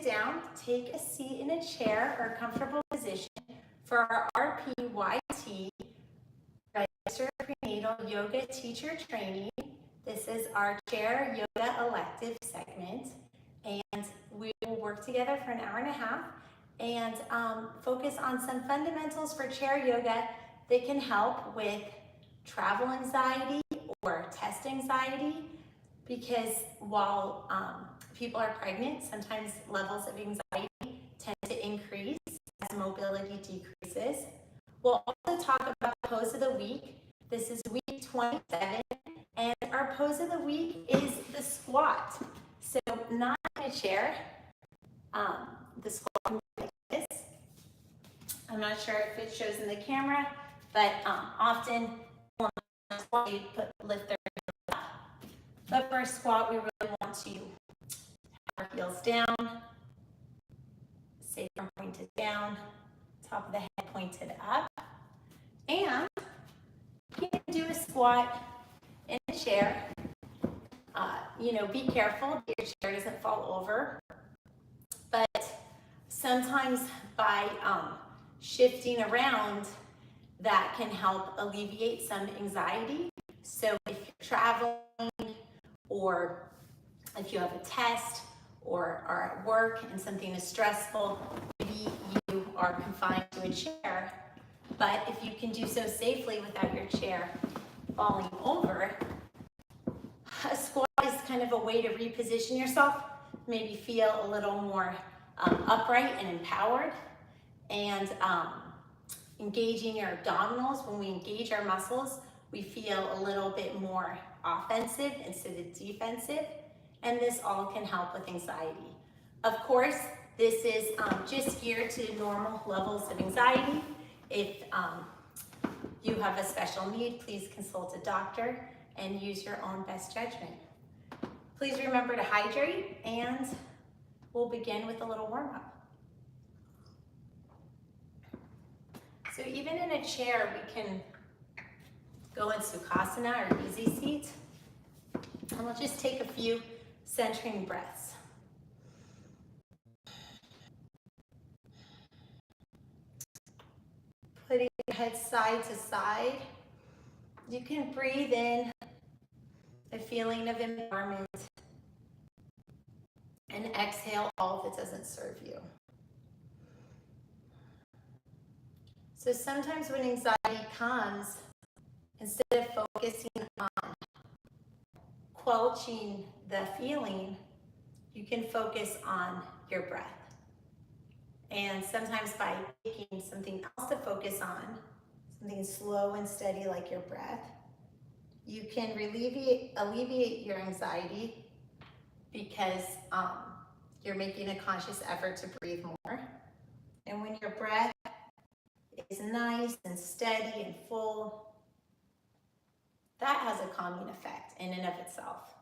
sit down, take a seat in a chair or a comfortable position for our RPYT, Registered Prenatal Yoga Teacher Training. This is our chair yoga elective segment, and we will work together for an hour and a half and focus on some fundamentals for chair yoga that can help with travel anxiety or test anxiety, because while people are pregnant, sometimes levels of anxiety tend to increase as mobility decreases. We'll also talk about pose of the week. This is week 27, and our pose of the week is the squat. So not in a chair, the squat can be like this. I'm not sure if it shows in the camera, but often they lift their heels up. But for a squat, we really want to have our heels down, sacrum pointed down, top of the head pointed up. And you can do a squat in a chair. Be careful that your chair doesn't fall over. But sometimes by shifting around, that can help alleviate some anxiety. So if you're traveling, or if you have a test, or are at work and something is stressful, maybe you are confined to a chair, but if you can do so safely without your chair falling over, a squat is kind of a way to reposition yourself, maybe feel a little more upright and empowered, and engaging your abdominals. When we engage our muscles, we feel a little bit more offensive instead of defensive, and this all can help with anxiety. Of course, this is just geared to normal levels of anxiety. If you have a special need, please consult a doctor and use your own best judgment. Please remember to hydrate, and we'll begin with a little warm-up. So even in a chair, we can go in Sukhasana or easy seat, and we'll just take a few centering breaths. Putting your head side to side, you can breathe in a feeling of empowerment and exhale all that doesn't serve you. So sometimes when anxiety comes, instead of focusing on quelching the feeling, you can focus on your breath. And sometimes by picking something else to focus on, something slow and steady like your breath, you can alleviate your anxiety because you're making a conscious effort to breathe more. And when your breath is nice and steady and full, that has a calming effect in and of itself.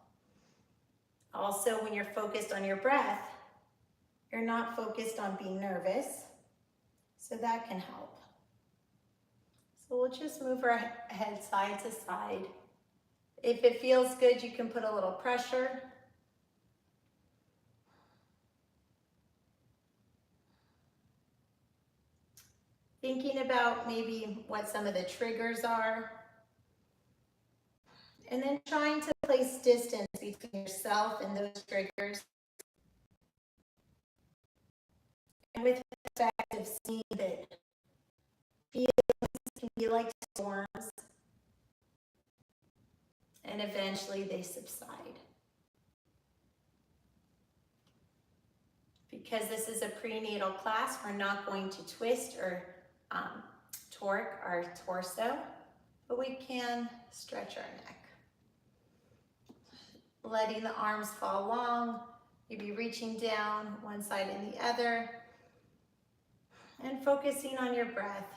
Also, when you're focused on your breath, you're not focused on being nervous, so that can help. So we'll just move our head side to side. If it feels good, you can put a little pressure. Thinking about maybe what some of the triggers are. And then trying to place distance between yourself and those triggers. And with the fact of seeing that feelings can be like storms, and eventually they subside. Because this is a prenatal class, we're not going to twist or torque our torso, but we can stretch our neck. Letting the arms fall long, maybe reaching down one side and the other, and focusing on your breath.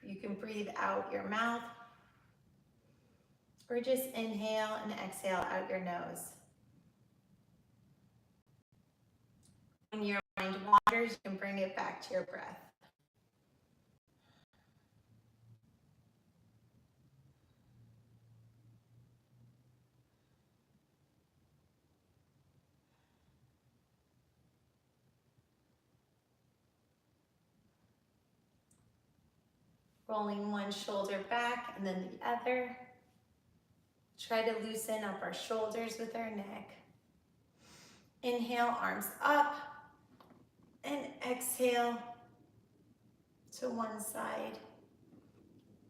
You can breathe out your mouth, or just inhale and exhale out your nose. When your mind wanders, you can bring it back to your breath. Rolling one shoulder back and then the other. Try to loosen up our shoulders with our neck. Inhale, arms up, and exhale to one side.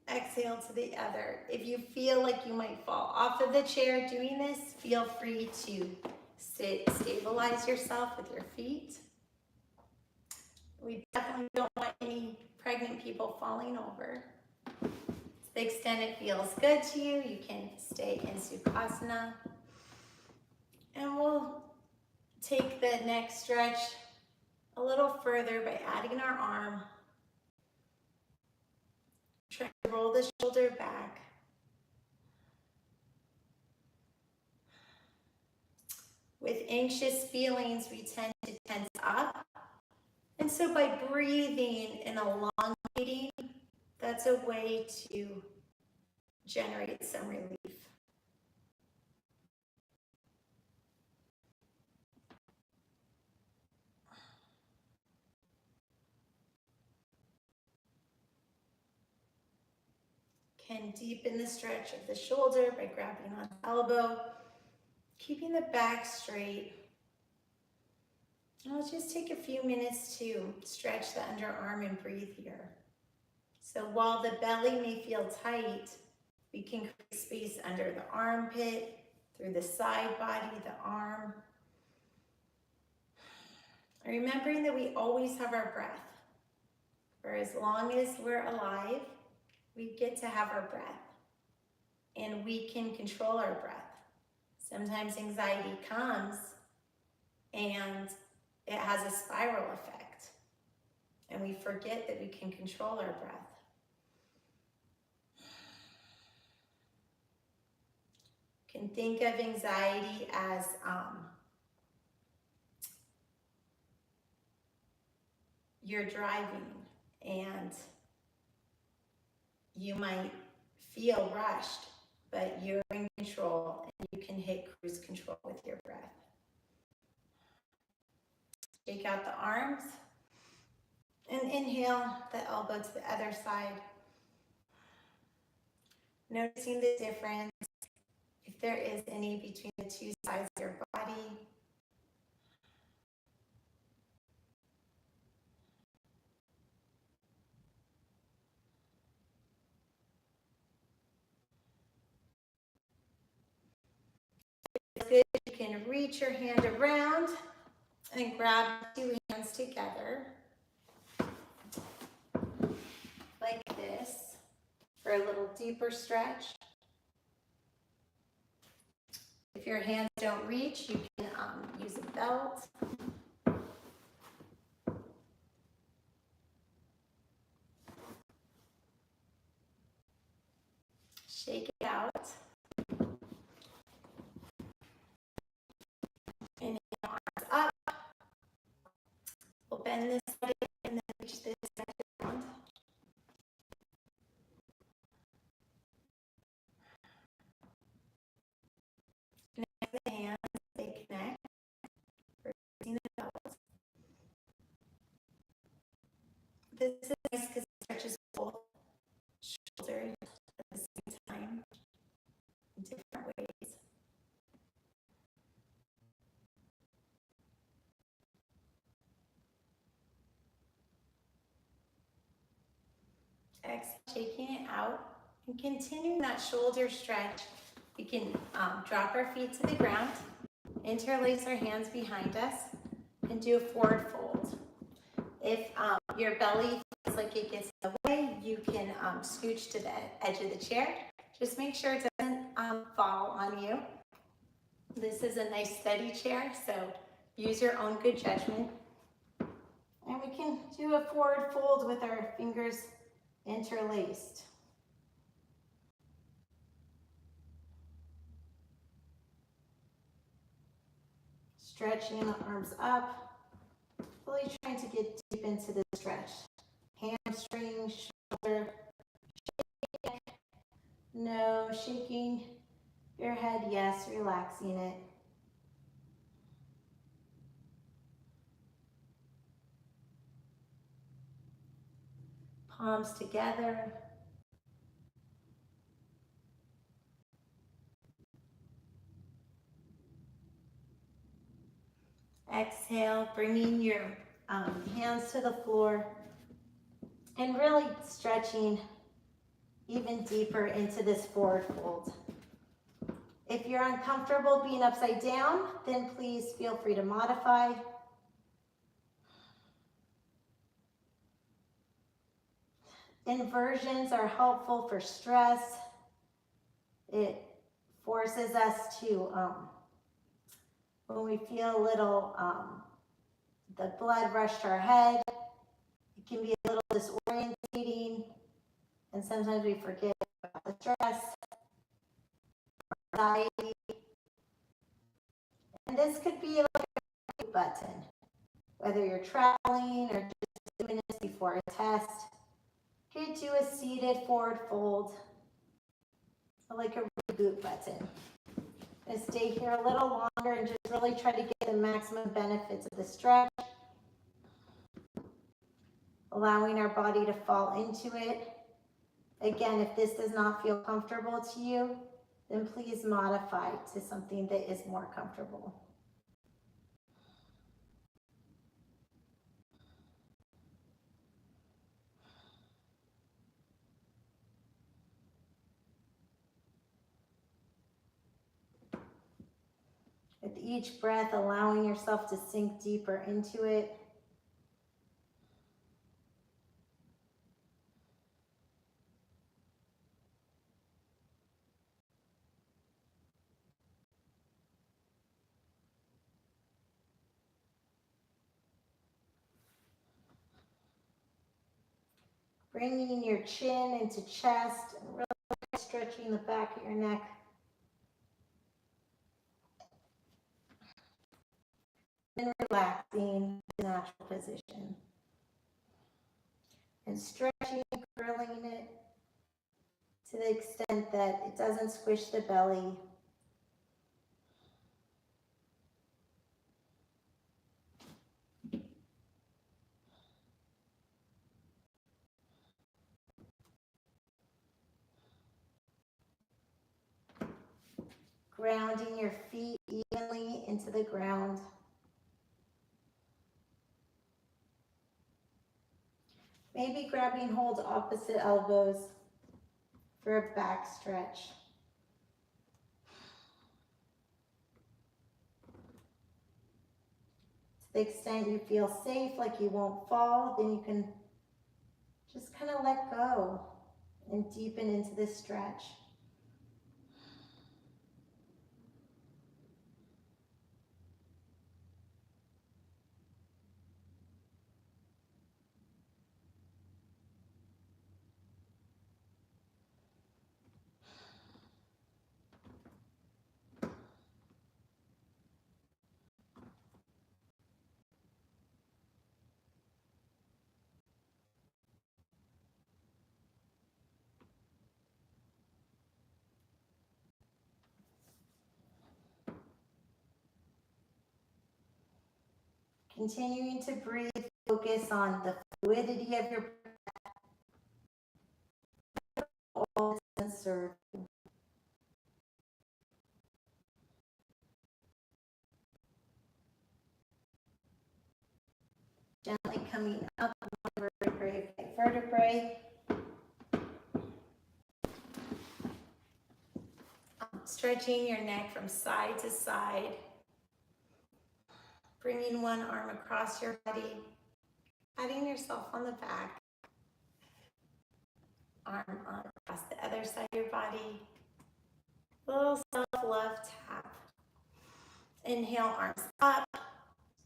Exhale to the other. If you feel like you might fall off of the chair doing this, feel free to sit, stabilize yourself with your feet. We definitely don't want any pregnant people falling over. To the extent it feels good to you, you can stay in Sukhasana. And we'll take the neck stretch a little further by adding our arm. Try to roll the shoulder back. With anxious feelings, we tend to tense up. And so by breathing and elongating, that's a way to generate some relief. Can deepen the stretch of the shoulder by grabbing on the elbow, keeping the back straight. And let's just take a few minutes to stretch the underarm and breathe here. So while the belly may feel tight, we can create space under the armpit, through the side body, the arm. Remembering that we always have our breath. For as long as we're alive, we get to have our breath. And we can control our breath. Sometimes anxiety comes and it has a spiral effect. And we forget that we can control our breath. You can think of anxiety as you're driving and you might feel rushed, but you're in control and you can hit cruise control with your breath. Shake out the arms and inhale the elbow to the other side. Noticing the difference, if there is any, between the two sides of your body. It's good. You can reach your hand around and grab two hands together like this for a little deeper stretch. If your hands don't reach, you can use a belt. Shake it out. Inhale, arms up. We'll bend this side and then reach this side around. Connect the hands, they connect. Releasing the belt. This is nice because it stretches both shoulders at the same time in different ways. Exhale, shaking it out and continuing that shoulder stretch. We can drop our feet to the ground, interlace our hands behind us, and do a forward fold. If your belly feels like it gets in the way, you can scooch to the edge of the chair. Just make sure it doesn't fall on you. This is a nice steady chair, so use your own good judgment. And we can do a forward fold with our fingers interlaced. Stretching the arms up, really trying to get deep into the stretch. Hamstring, shoulder, shake. No, shaking your head, yes, relaxing it. palms together. Exhale, bringing your hands to the floor and really stretching even deeper into this forward fold. If you're uncomfortable being upside down, then please feel free to modify. Inversions are helpful for stress. It forces us to, when we feel a little, the blood rush to our head, it can be a little disorientating, and sometimes we forget about the stress, anxiety. And this could be like a button, whether you're traveling or just 2 minutes before a test. You could do a seated forward fold, like a reboot button. And stay here a little longer and just really try to get the maximum benefits of the stretch, allowing our body to fall into it. Again, if this does not feel comfortable to you, then please modify to something that is more comfortable. With each breath, allowing yourself to sink deeper into it. Bringing your chin into chest and really stretching the back of your neck. And relaxing the natural position. And stretching, curling it to the extent that it doesn't squish the belly. Grounding your feet evenly into the ground. Maybe grabbing hold opposite elbows for a back stretch. To the extent you feel safe, like you won't fall, then you can just kind of let go and deepen into this stretch. Continuing to breathe, focus on the fluidity of your breath. All doesn't serve you. Gently coming up one vertebrae by vertebrae. Stretching your neck from side to side. Bringing one arm across your body, patting yourself on the back. Arm across the other side of your body. A little self-love tap. Inhale, arms up,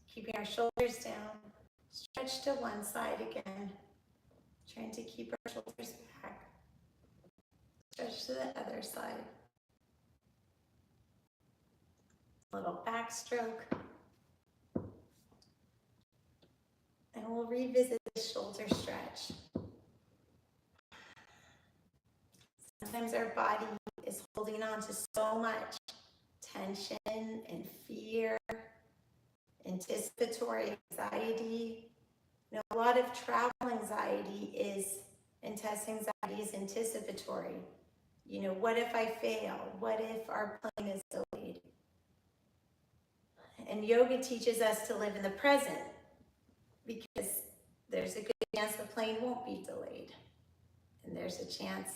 keeping our shoulders down. Stretch to one side again. Trying to keep our shoulders back. Stretch to the other side. A little backstroke. And we'll revisit the shoulder stretch. Sometimes our body is holding on to so much tension and fear, anticipatory anxiety. You know, a lot of travel anxiety is And test anxiety is anticipatory. You know, what if I fail? What if our plane is delayed? And yoga teaches us to live in the present because there's a good chance the plane won't be delayed. And there's a chance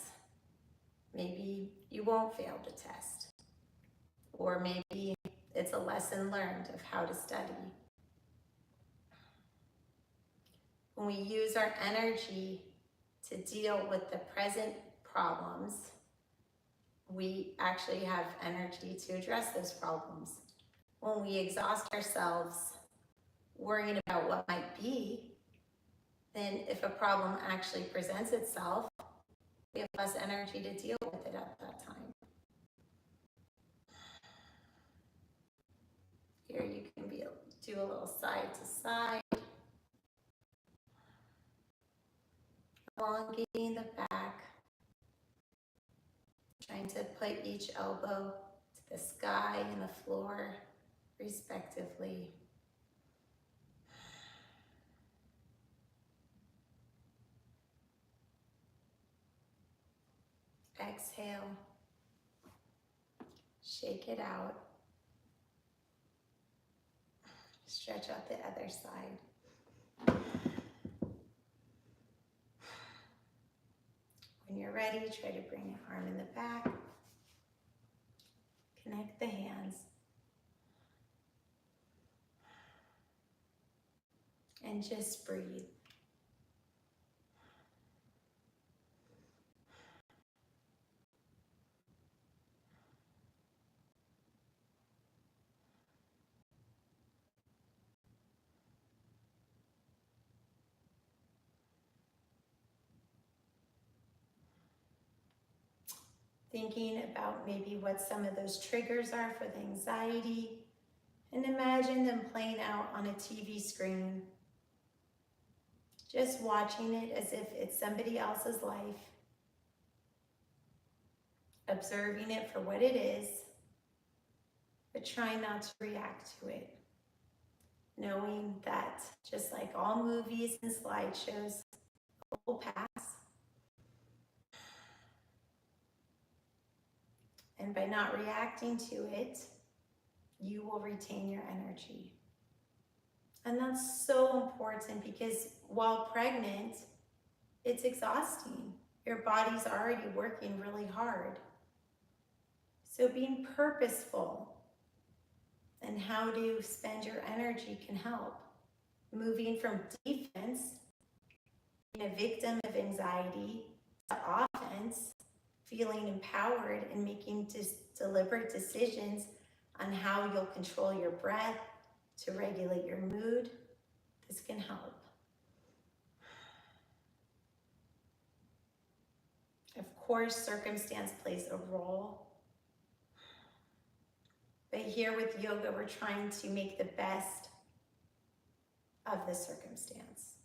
maybe you won't fail the test. Or maybe it's a lesson learned of how to study. When we use our energy to deal with the present problems, we actually have energy to address those problems. When we exhaust ourselves worrying about what might be, then if a problem actually presents itself, we have less energy to deal with it at that time. Here you can do a little side to side, elongating the back, trying to put each elbow to the sky and the floor, respectively. Exhale, shake it out, stretch out the other side. When you're ready, try to bring your arm in the back, connect the hands, and just breathe. Thinking about maybe what some of those triggers are for the anxiety, and imagine them playing out on a TV screen. Just watching it as if it's somebody else's life, observing it for what it is, but trying not to react to it. Knowing that just like all movies and slideshows will pass, and by not reacting to it, you will retain your energy. And that's so important because while pregnant, it's exhausting. Your body's already working really hard. So being purposeful and how to spend your energy can help. Moving from defense, being a victim of anxiety, to offense, feeling empowered and making deliberate decisions on how you'll control your breath to regulate your mood. This can help. Of course, circumstance plays a role. But here with yoga, we're trying to make the best of the circumstance.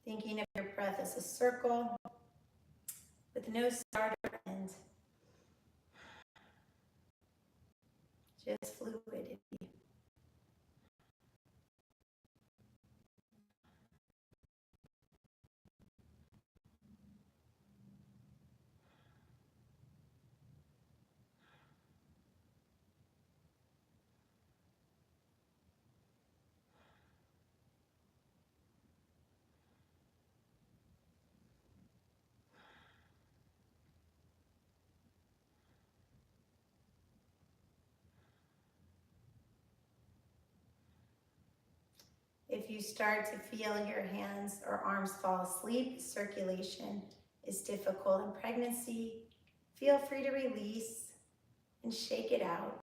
Thinking of your breath as a circle with no start or end. Just fluidity. If you start to feel your hands or arms fall asleep, circulation is difficult in pregnancy, feel free to release and shake it out.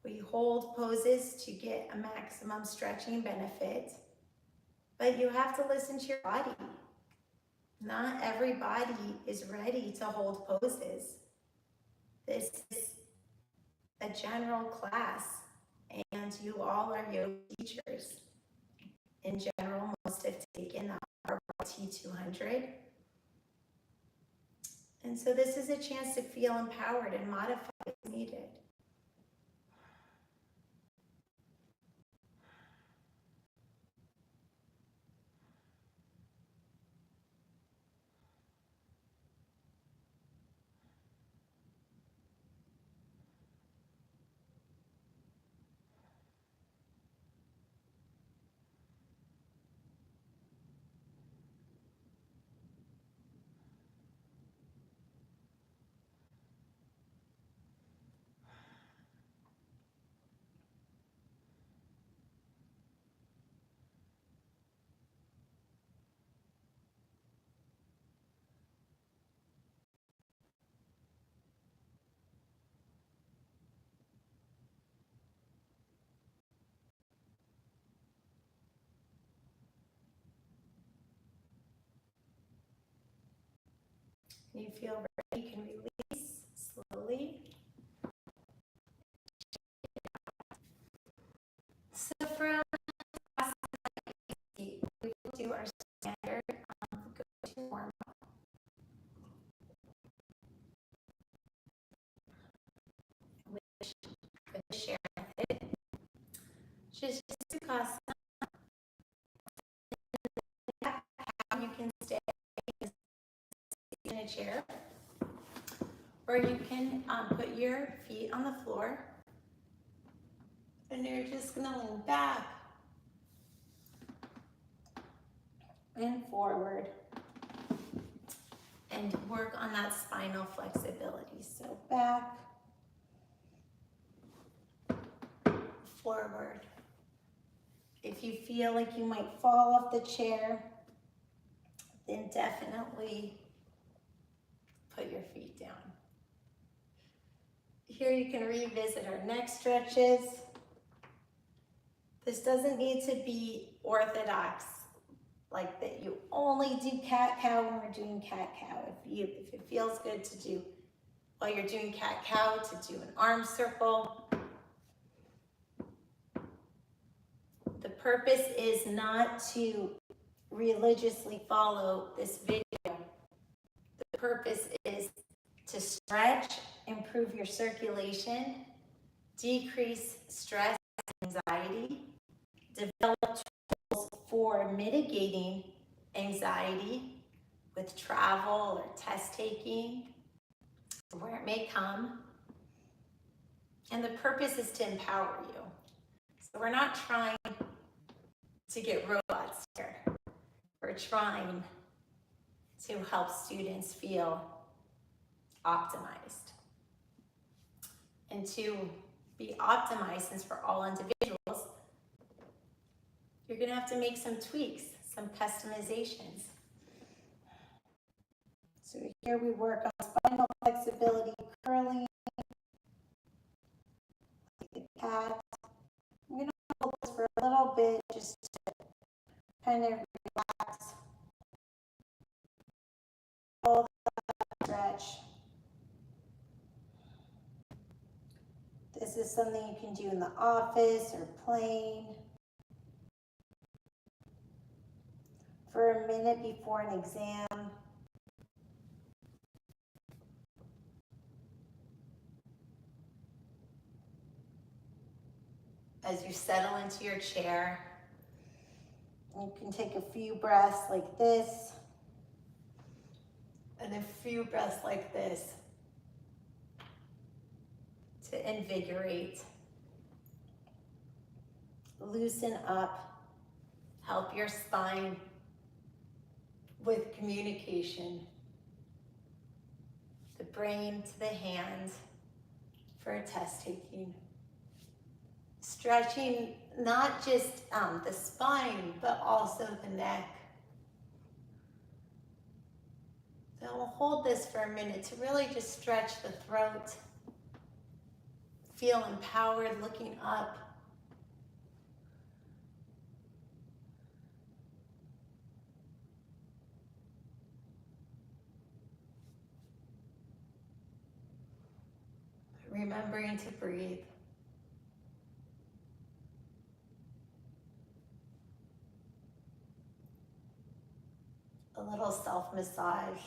We hold poses to get a maximum stretching benefit, but you have to listen to your body. Not everybody is ready to hold poses. This is a general class, and you all are yoga teachers. In general, most have taken the RPYT 200. And so this is a chance to feel empowered and modify as needed. When you feel ready, you can release slowly. So from we will do our standard go-to warm-up. Which for the share method, which is just Sukhasana. You can stay in a chair, or you can put your feet on the floor, and you're just going to lean back and forward and work on that spinal flexibility. So back, forward. If you feel like you might fall off the chair, then definitely put your feet down. Here you can revisit our neck stretches. This doesn't need to be orthodox, like that you only do cat-cow when we're doing cat-cow. If it feels good to do, while you're doing cat-cow, to do an arm circle. The purpose is not to religiously follow this video. The purpose is to stretch, improve your circulation, decrease stress and anxiety, develop tools for mitigating anxiety with travel or test taking, where it may come. And the purpose is to empower you. So we're not trying to get robots here. We're trying to help students feel optimized. And to be optimized, since we're all individuals, you're going to have to make some tweaks, some customizations. So here we work on spinal flexibility, curling, like a cat. I'm going to hold this for a little bit just to kind of relax, all that stretch. This is something you can do in the office or plane. For a minute before an exam. As you settle into your chair, you can take a few breaths like this, and a few breaths like this to invigorate, loosen up, help your spine with communication, the brain to the hand for test taking. Stretching not just the spine, but also the neck. So we'll hold this for a minute to really just stretch the throat, feel empowered looking up. Remembering to breathe. A little self-massage.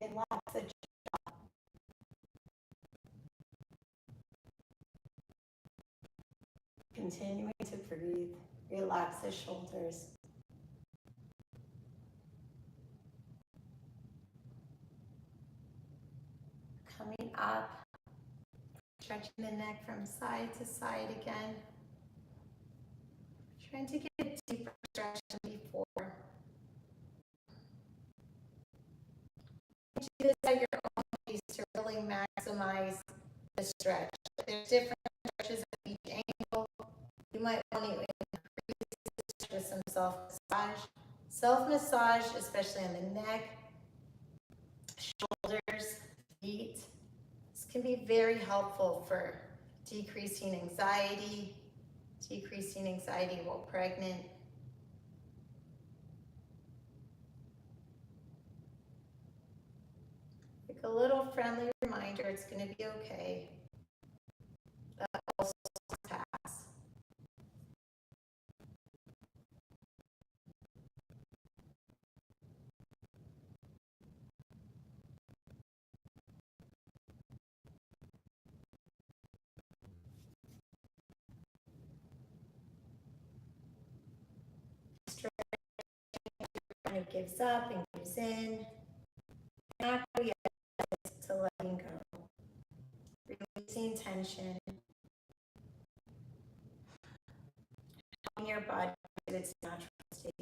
Relax the jaw. Continuing to breathe. Relax the shoulders. Coming up, stretching the neck from side to side again. Trying to get a deeper stretch than before. Do this at your own pace to really maximize the stretch. There's different stretches at each ankle. You might want to increase the stretch with some self-massage. Self-massage, especially on the neck, shoulders, feet. This can be very helpful for decreasing anxiety while pregnant. Like a little friendly reminder, it's going to be okay. That also pass. Kind of gives up and gives in. Acquiesce to letting go. Releasing tension. Helping your body in its natural state.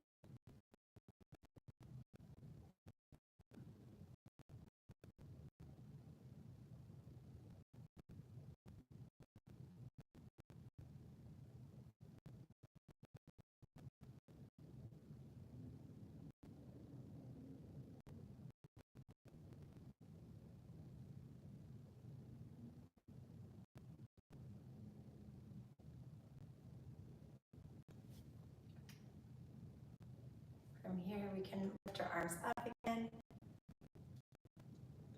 From here, we can lift our arms up again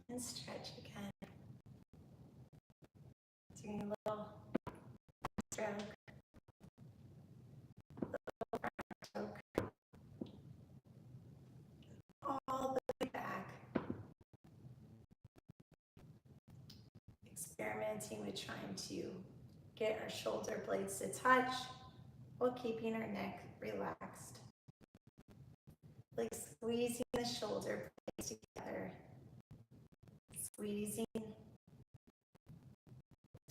and stretch again. Doing a little stroke, little front stroke, all the way back. Experimenting with trying to get our shoulder blades to touch while keeping our neck relaxed. Like squeezing the shoulder blades together, squeezing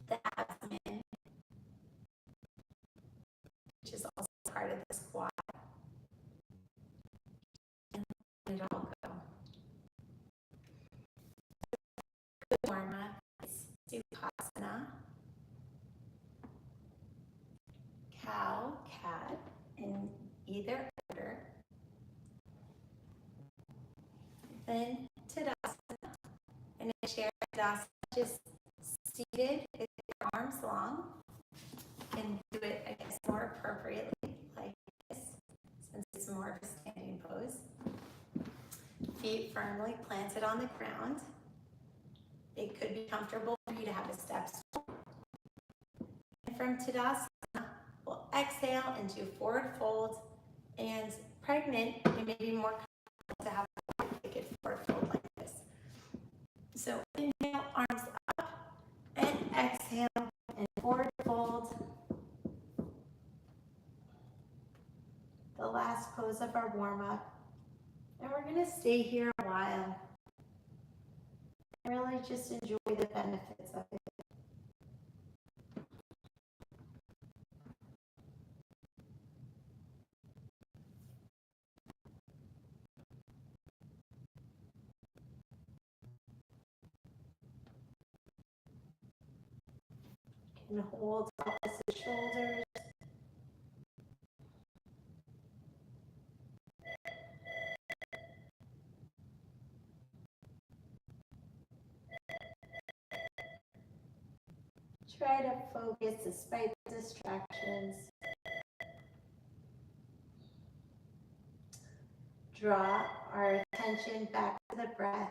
the abdomen, which is also part of the squat, and let it all go. Good warm-up is Sukhasana, cow, cat, in either order. Then Tadasana, and a chair Tadasana, just seated with your arms long. You can do it, I guess, more appropriately like this, since it's more of a standing pose. Feet firmly planted on the ground. It could be comfortable for you to have a step stool. And from Tadasana, we'll exhale into forward fold, and pregnant, you may be more comfortable to have a forward fold like this. So inhale, arms up, and exhale, and forward fold. The last pose of our warm-up. And we're going to stay here a while and really just enjoy the benefits of it. And hold opposite shoulders. Try to focus despite the distractions. Draw our attention back to the breath.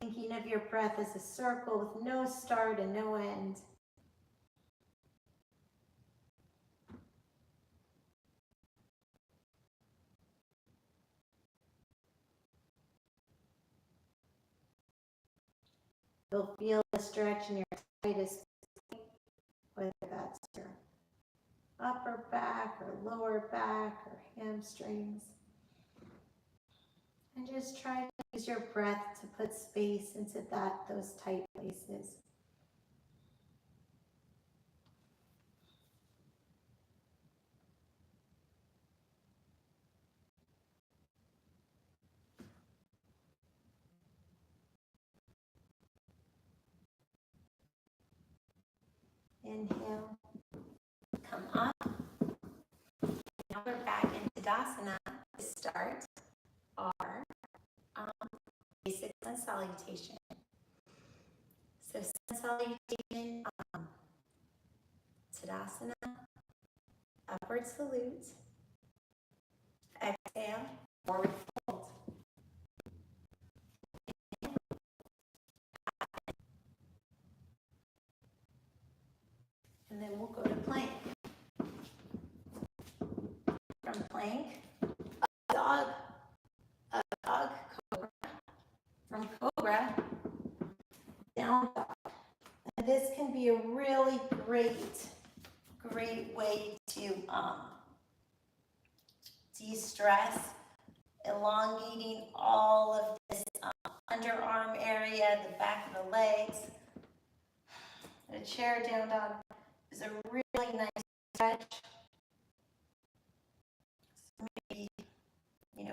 Thinking of your breath as a circle with no start and no end. You'll feel the stretch in your tightest point, whether that's your upper back or lower back or hamstrings. And just try to use your breath to put space into those tight places. Inhale, come up. Now we're back in Tadasana to start our basic sun salutation. So sun salutation, Tadasana, upward salute, exhale, forward fold. And then we'll go to plank. From plank, a dog, cobra. From cobra, down dog. And this can be a really great way to de-stress, elongating all of this underarm area, the back of the legs. A chair down dog is a really nice stretch. So maybe,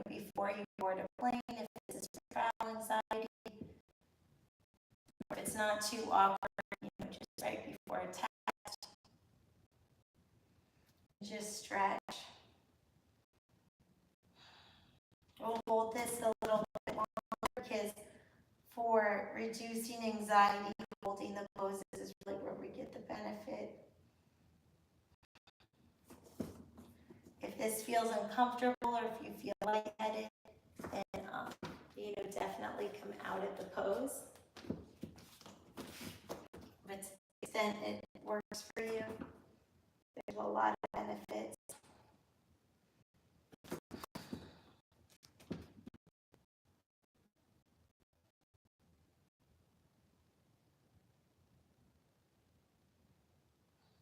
before you board a plane, if this is travel anxiety, or if it's not too awkward, just right before a test. Just stretch. We'll hold this a little bit longer because for reducing anxiety, holding the poses is really where we get the benefit. If this feels uncomfortable or if you feel lightheaded, then definitely come out of the pose. But to the extent it works for you, there's a lot of benefits.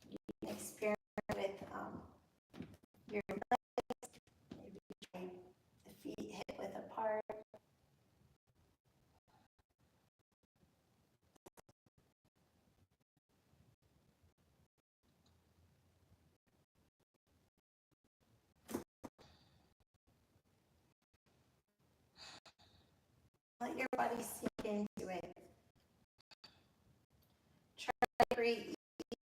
You can experiment with your legs, maybe try the feet hip width apart. Let your body sink into it. Try to create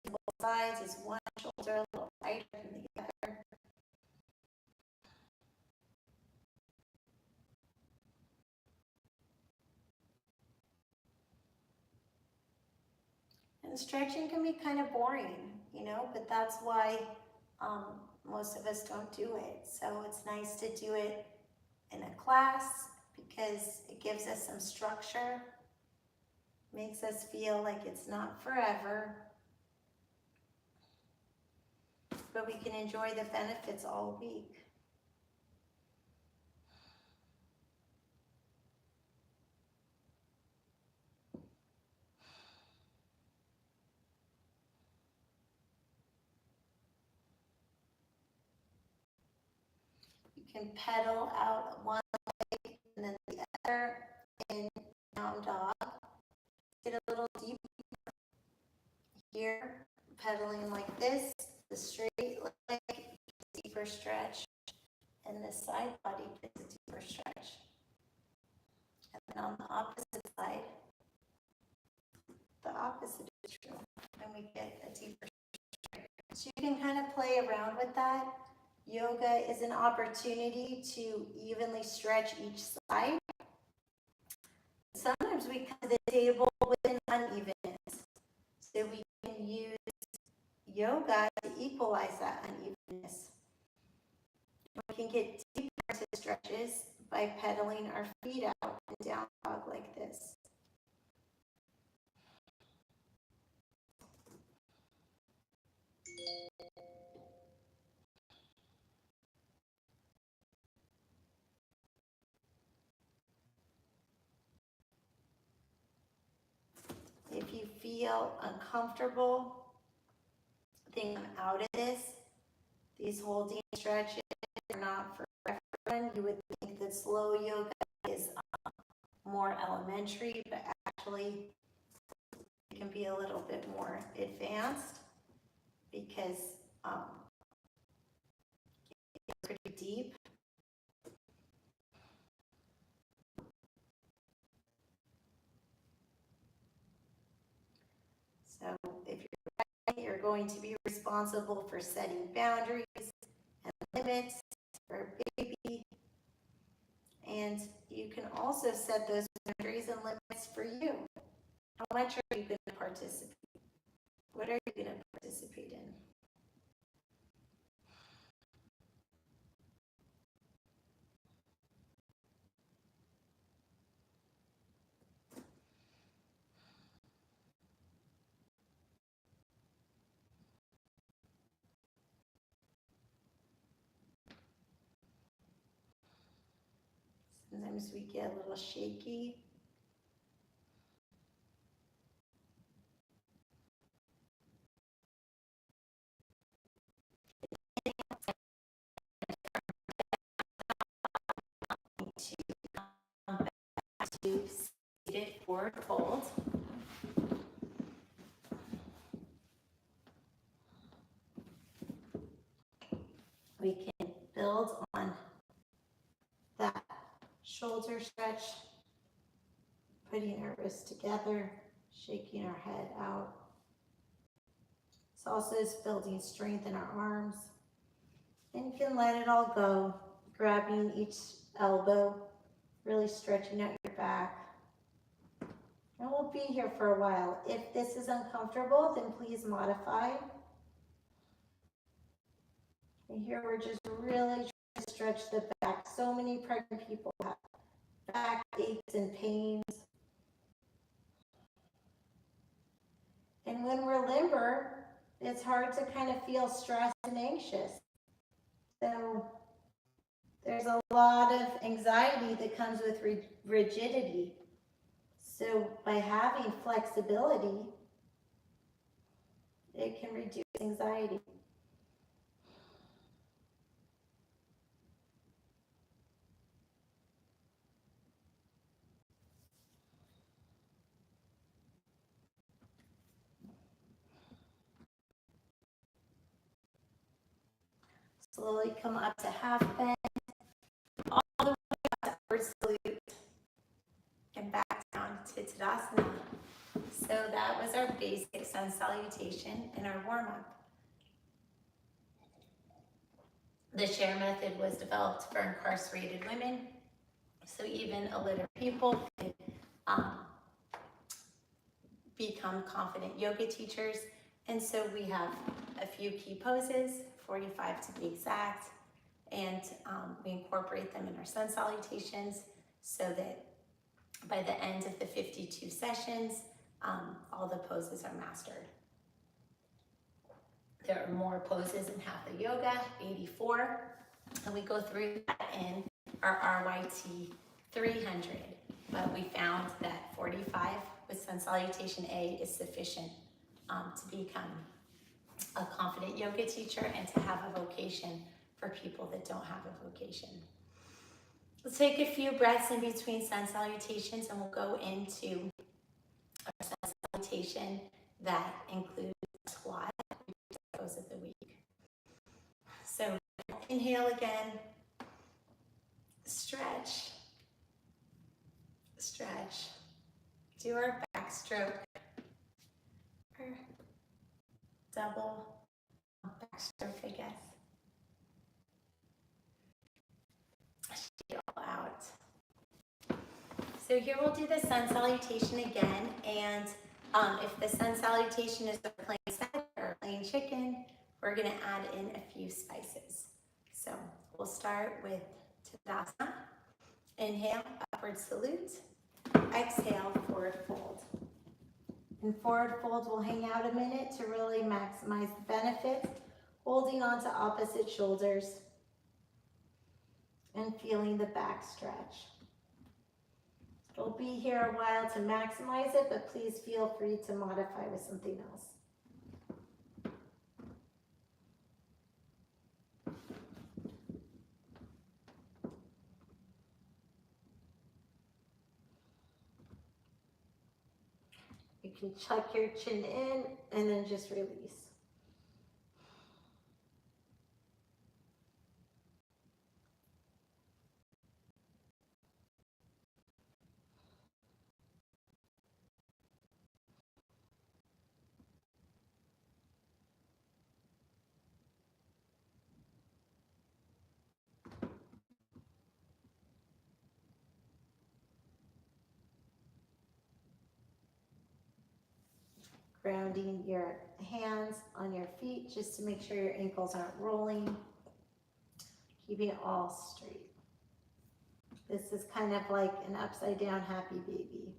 both sides as one shoulder a little tighter than the other. And stretching can be kind of boring, but that's why most of us don't do it. So it's nice to do it in a class because it gives us some structure, makes us feel like it's not forever, but we can enjoy the benefits all week. You can pedal out one leg and then the other in down dog. Get a little deeper here, pedaling like this, the straight leg, deeper stretch, and the side body gets a deeper stretch. And then on the opposite side, the opposite is true, and we get a deeper stretch. So you can kind of play around with that. Yoga is an opportunity to evenly stretch each side. Sometimes we come to the table with an unevenness. So we can use yoga to equalize that unevenness. We can get deeper into stretches by pedaling our feet out and down dog like this. If you feel uncomfortable, think I'm out of this. These holding stretches are not for everyone. You would think that slow yoga is more elementary, but actually it can be a little bit more advanced because it's pretty deep. So if you're ready, you're going to be responsible for setting boundaries and limits for a baby. And you can also set those boundaries and limits for you. How much are you going to participate? What are you going to participate in? Sometimes we get a little shaky. To seated forward fold. We can build on that shoulder stretch, putting our wrists together, shaking our head out. This also is building strength in our arms. And you can let it all go, grabbing each elbow, really stretching out your back. And we'll be here for a while. If this is uncomfortable, then please modify. And here we're just really trying to stretch the back. So many pregnant people have back aches and pains. And when we're limber, it's hard to kind of feel stressed and anxious. So there's a lot of anxiety that comes with rigidity. So by having flexibility, it can reduce anxiety. Slowly come up to half bend, all the way up to upward salute, and back down to Tadasana. So that was our basic sun salutation and our warm-up. The share method was developed for incarcerated women, so even illiterate people could become confident yoga teachers. And so we have a few key poses, 45 to be exact, and we incorporate them in our sun salutations so that by the end of the 52 sessions, all the poses are mastered. There are more poses in Hatha Yoga, 84, and we go through that in our RPYT 300, but we found that 45 with Sun Salutation A is sufficient to become a confident yoga teacher and to have a vocation for people that don't have a vocation. Let's take a few breaths in between sun salutations and we'll go into our sun salutation that includes squat pose of the week. So inhale again, stretch, stretch, do our backstroke, or double backstroke, I guess. Shake it all out. So here we'll do the sun salutation again, and if the sun salutation is a plain salad or a plain chicken, we're going to add in a few spices. So we'll start with Tadasana. Inhale, upward salute. Exhale, forward fold. In forward fold, we'll hang out a minute to really maximize the benefits, holding on to opposite shoulders and feeling the back stretch. It'll be here a while to maximize it, but please feel free to modify with something else. You can tuck your chin in and then just release. Grounding your hands on your feet just to make sure your ankles aren't rolling. Keeping it all straight. This is kind of like an upside down happy baby.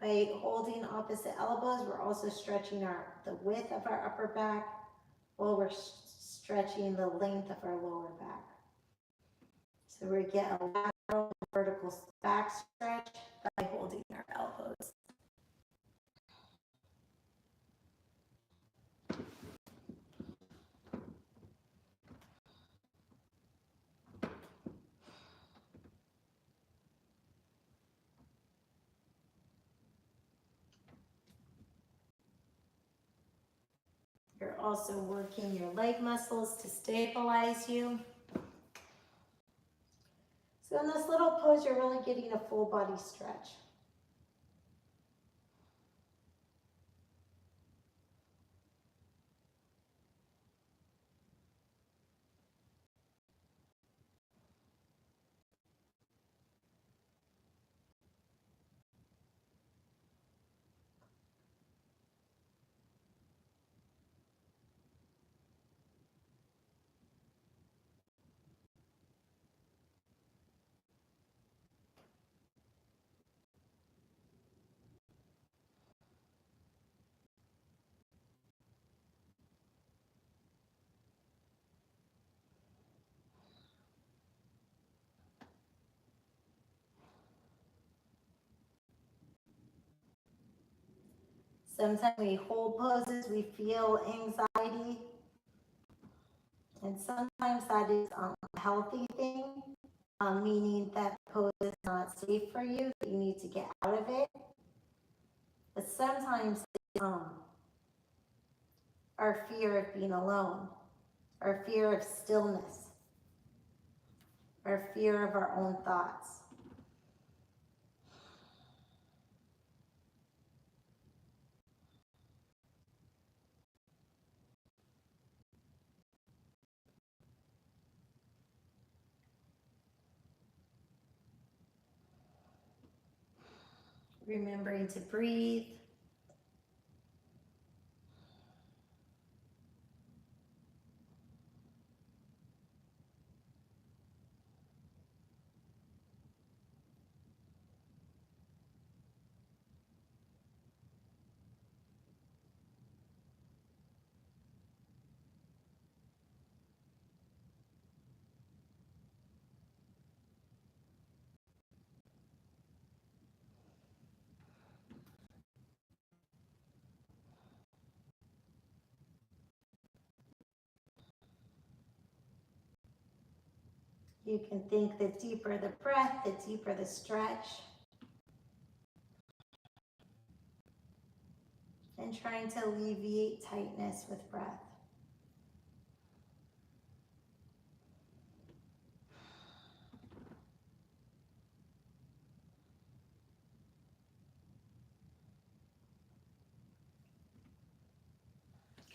By holding opposite elbows, we're also stretching the width of our upper back while we're stretching the length of our lower back. So we get a lateral vertical back stretch by holding our elbows. You're also working your leg muscles to stabilize you. So in this little pose, you're really getting a full body stretch. Sometimes we hold poses, we feel anxiety, and sometimes that is a healthy thing, meaning that the pose is not safe for you, that you need to get out of it. But sometimes it's our fear of being alone, our fear of stillness, our fear of our own thoughts. Remembering to breathe. You can think the deeper the breath, the deeper the stretch. And trying to alleviate tightness with breath.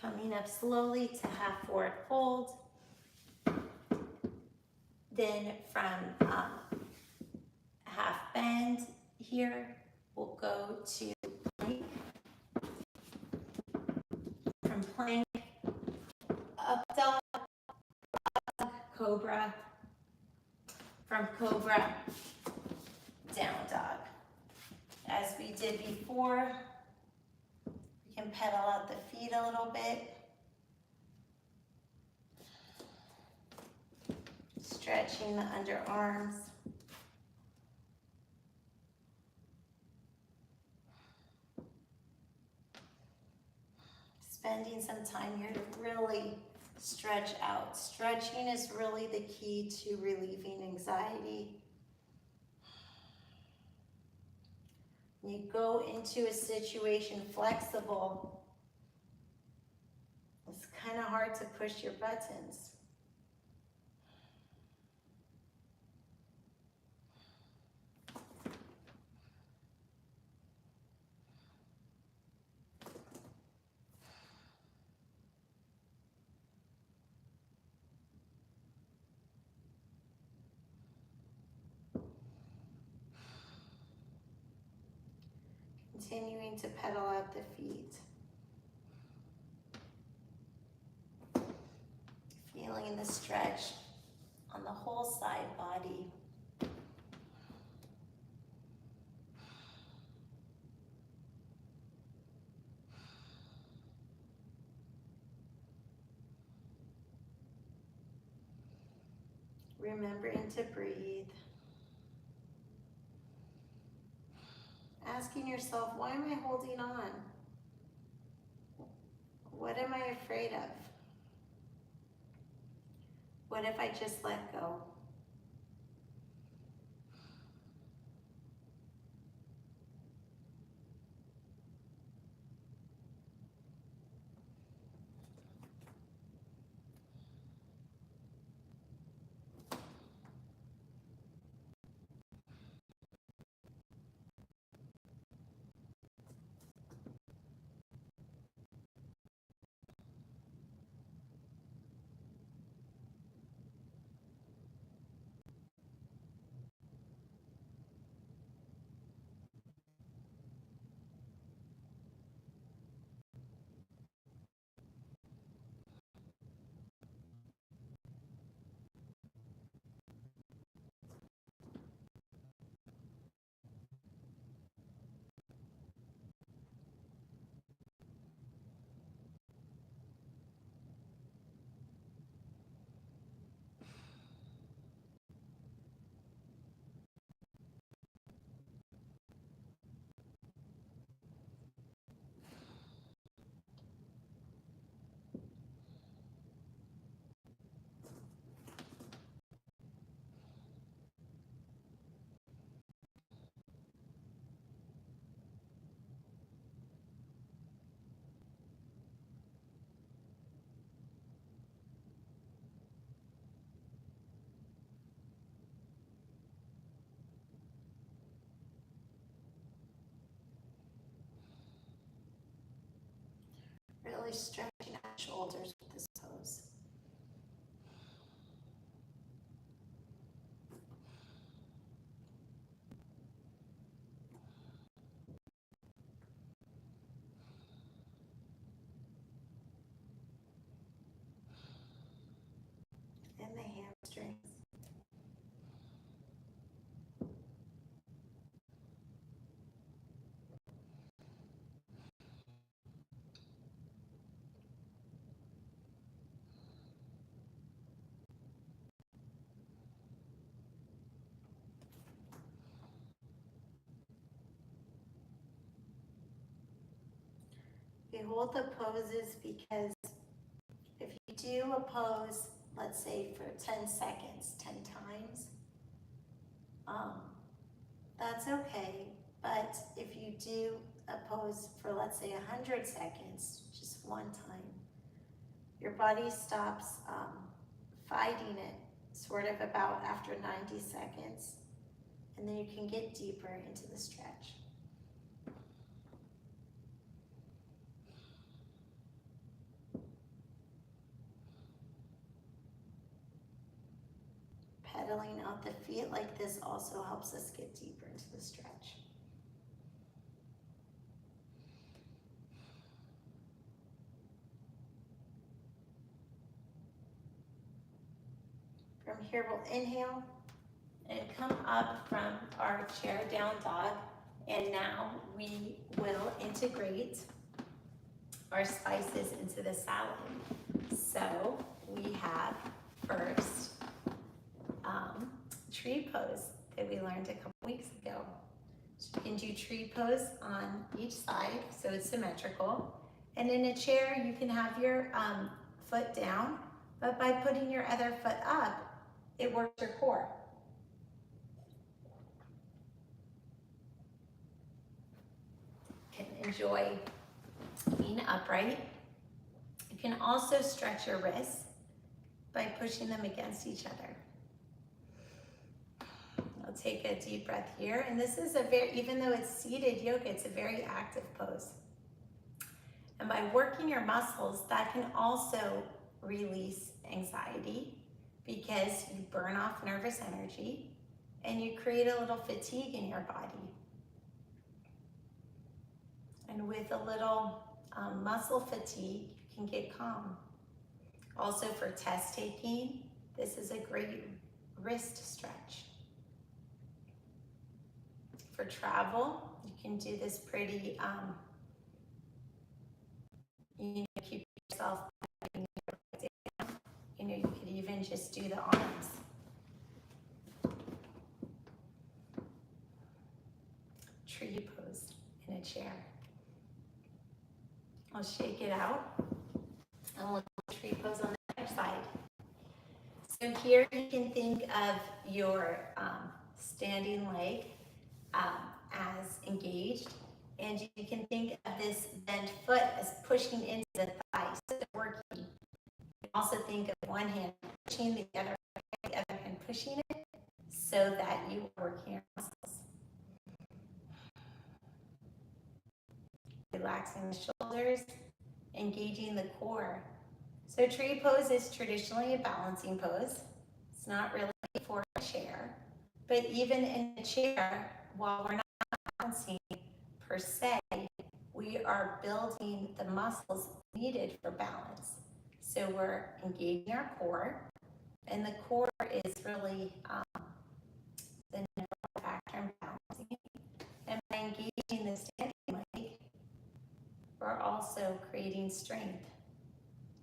Coming up slowly to half forward fold. Then from half bend here, we'll go to plank. From plank, up dog, cobra. From cobra, down dog. As we did before, we can pedal out the feet a little bit. Stretching the underarms. Spending some time here to really stretch out. Stretching is really the key to relieving anxiety. When you go into a situation flexible, it's kind of hard to push your buttons. Continuing to pedal out the feet. Feeling the stretch on the whole side body. Remembering to breathe. Asking yourself, why am I holding on? What am I afraid of? What if I just let go? Really stretching out shoulders with this pose. And the hamstrings. We hold the poses because if you do a pose, let's say for 10 seconds, 10 times, that's okay. But if you do a pose for, let's say, 100 seconds, just one time, your body stops fighting it sort of about after 90 seconds, and then you can get deeper into the stretch. filling out the feet like this also helps us get deeper into the stretch. From here, we'll inhale and come up from our chair down dog. And now we will integrate our spices into the salad. So we have first tree pose that we learned a couple weeks ago. So you can do tree pose on each side so it's symmetrical. And in a chair, you can have your foot down, but by putting your other foot up, it works your core. You can enjoy being upright. You can also stretch your wrists by pushing them against each other. I'll take a deep breath here. And this is even though it's seated yoga, it's a very active pose. And by working your muscles, that can also release anxiety because you burn off nervous energy and you create a little fatigue in your body. And with a little muscle fatigue, you can get calm. Also for test taking, this is a great wrist stretch. For travel, you can do this pretty, keep yourself down. You could even just do the arms. Tree pose in a chair. I'll shake it out and we'll do tree pose on the other side. So here you can think of your standing leg as engaged, and you can think of this bent foot as pushing into the thigh, so it's working. You can also think of one hand pushing the other hand pushing it, so that you are working your muscles. Relaxing the shoulders, engaging the core. So tree pose is traditionally a balancing pose. It's not really for a chair, but even in a chair, while we're not balancing per se, we are building the muscles needed for balance. So we're engaging our core, and the core is really the neural factor in balancing. And by engaging the standing leg, we're also creating strength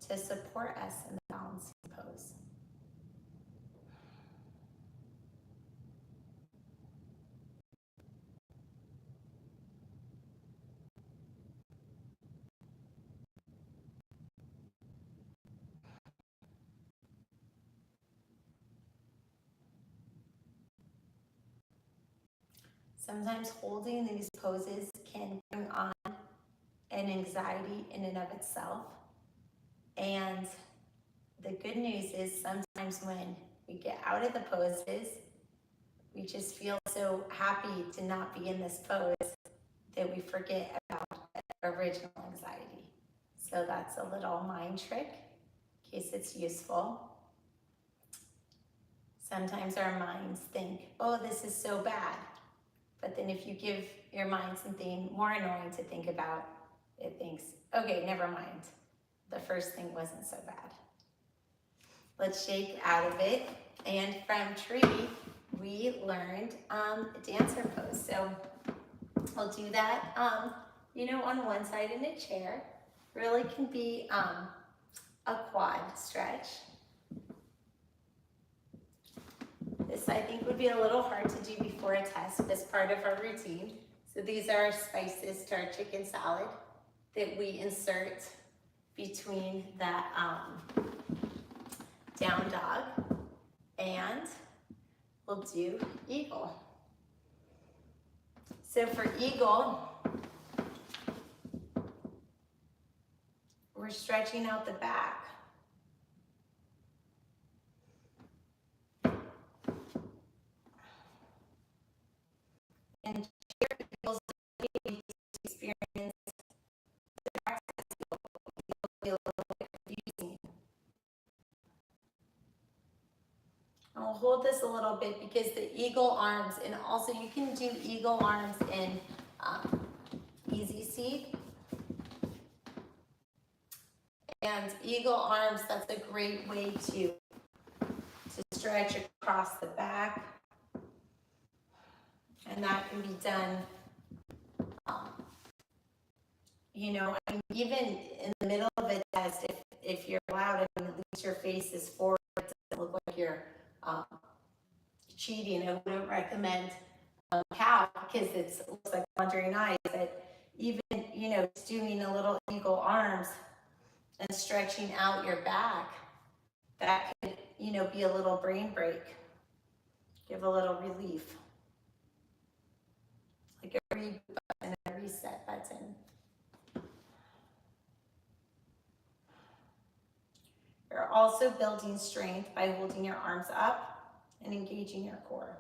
to support us in the balancing pose. Sometimes holding these poses can bring on an anxiety in and of itself. And the good news is sometimes when we get out of the poses, we just feel so happy to not be in this pose that we forget about the original anxiety. So that's a little mind trick in case it's useful. Sometimes our minds think, oh, this is so bad. But then if you give your mind something more annoying to think about, it thinks, okay, never mind. The first thing wasn't so bad. Let's shake out of it. And from tree, we learned dancer pose. So we'll do that, on one side in a chair. Really can be a quad stretch. This, I think, would be a little hard to do before a test as part of our routine. So these are our spices to our chicken salad that we insert between the down dog, and we'll do eagle. So for eagle, we're stretching out the back. And eagles experience the practice will be a little bit confusing. And we'll hold the this a little bit because the eagle arms, and also you can do eagle arms in easy seat. And eagle arms, that's a great way to stretch across the back. And that can be done, you know, I mean, even in the middle of a test, if you're allowed, I mean, at least your face is forward, it doesn't look like you're cheating. I wouldn't recommend cow because it looks like wandering eyes, but even, you know, just doing a little eagle arms and stretching out your back, that could, you know, be a little brain break, give a little relief, like a reboot button, a reset button. You're also building strength by holding your arms up and engaging your core.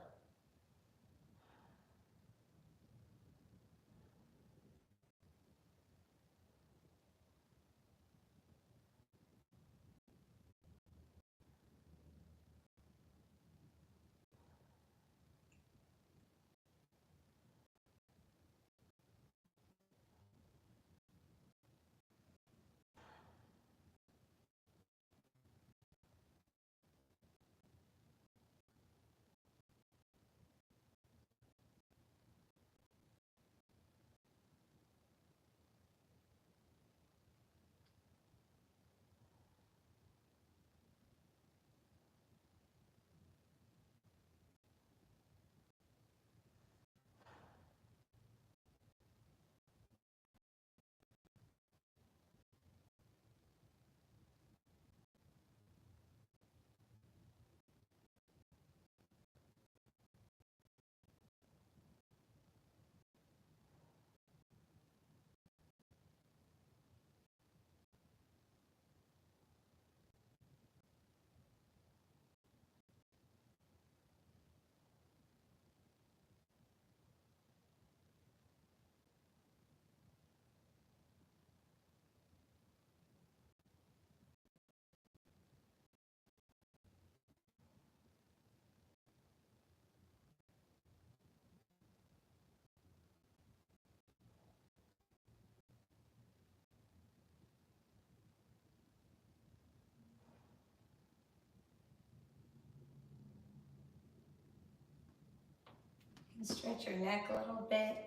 You can stretch your neck a little bit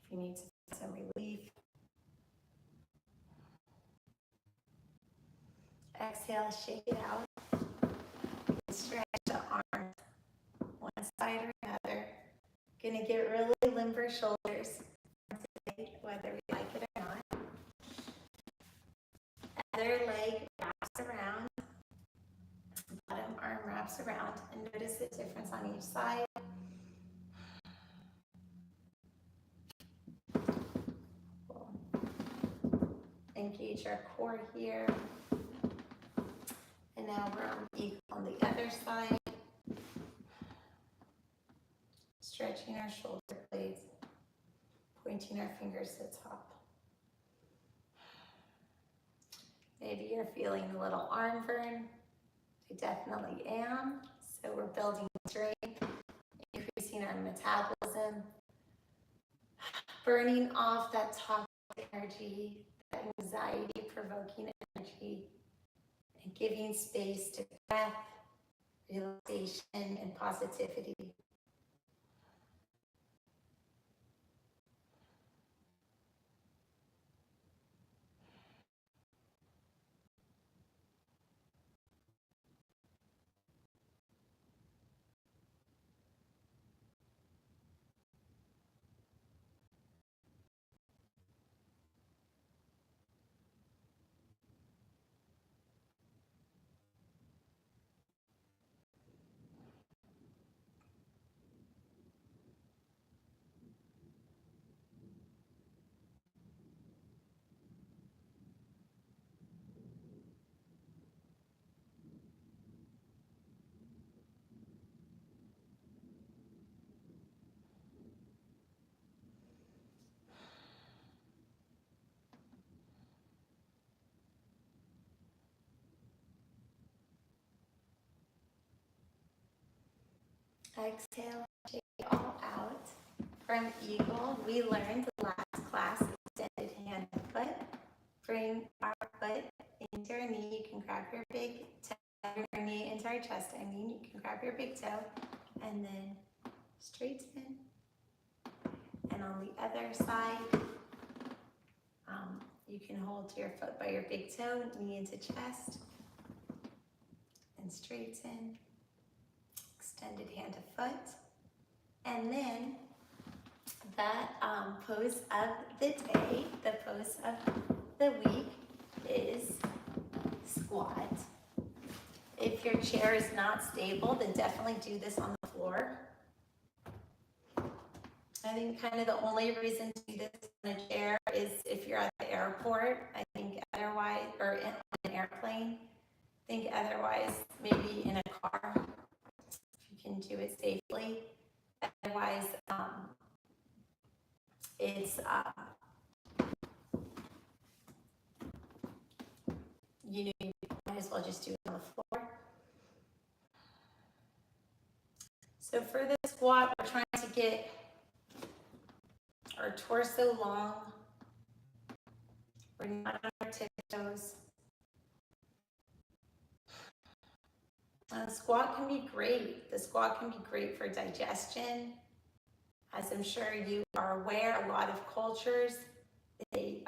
if you need some relief. Exhale, shake it out. Stretch the arms, one side or another. Gonna get really limber shoulders today, whether we like it or not. Other leg wraps around, bottom arm wraps around, and notice the difference on each side. Cool. Engage our core here. And now we're on the other side. Stretching our shoulder blades, pointing our fingers to the top. Maybe you're feeling a little arm burn. I definitely am. So we're building strength, increasing our metabolism, burning off that toxic energy, that anxiety-provoking energy, and giving space to breath, relaxation, and positivity. Exhale, shake it all out. From eagle, we learned last class, extended hand and foot. Bring our foot into our knee. You can grab your big toe, your knee into our chest. You can grab your big toe and then straighten. And on the other side, you can hold your foot by your big toe, knee into chest, and straighten. Extended hand to foot. And then that pose of the day, the pose of the week is squat. If your chair is not stable, then definitely do this on the floor. I think kind of the only reason to do this on a chair is if you're at the airport. I think otherwise, or on an airplane. I think otherwise, maybe in a car, if you can do it safely. Otherwise, it's you might as well just do it on the floor. So for the squat, we're trying to get our torso long. We're not on our tiptoes. The squat can be great. The squat can be great for digestion. As I'm sure you are aware, a lot of cultures, they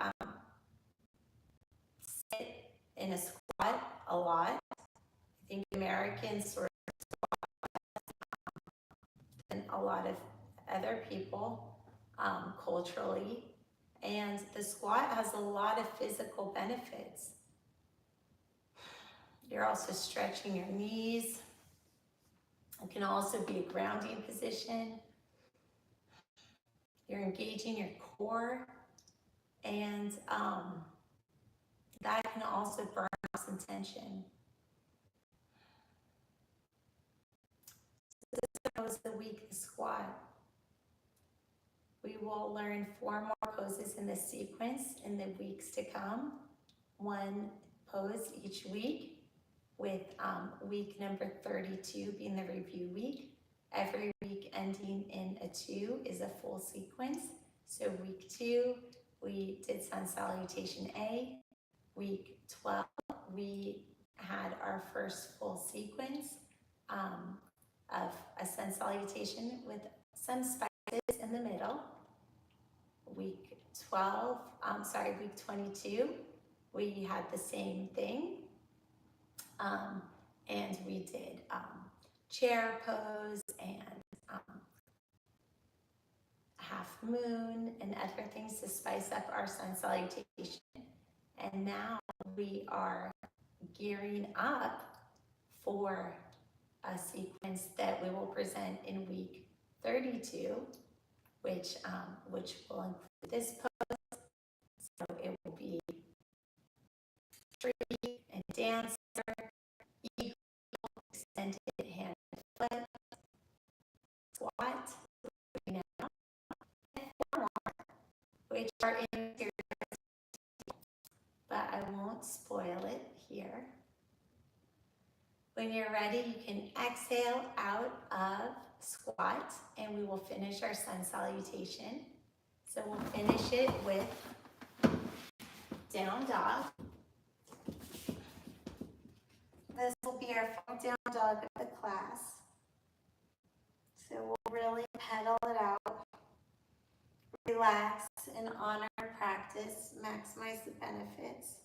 sit in a squat a lot. I think Americans sort of squat and a lot of other people culturally. And the squat has a lot of physical benefits. You're also stretching your knees. It can also be a grounding position. You're engaging your core, and that can also burn off some tension. So this was the week, the squat. We will learn 4 more poses in this sequence in the weeks to come. 1 pose each week, with week number 32 being the review week. Every week ending in a 2 is a full sequence. So week 2, we did Sun Salutation A. Week 12, we had our first full sequence of a Sun Salutation with some spices in the middle. Week 22, we had the same thing. And we did chair pose and half moon and other things to spice up our Sun Salutation. And now we are gearing up for a sequence that we will present in week 32, which will include this pose. So it will be tree and dancer, eagle, extended hand and foot, squat, now, and 4 more, which are in here, but I won't spoil it here. When you're ready, you can exhale out of squat, and we will finish our Sun Salutation. So we'll finish it with down dog. This will be our final down dog of the class. So we'll really pedal it out, relax, and honor practice, maximize the benefits.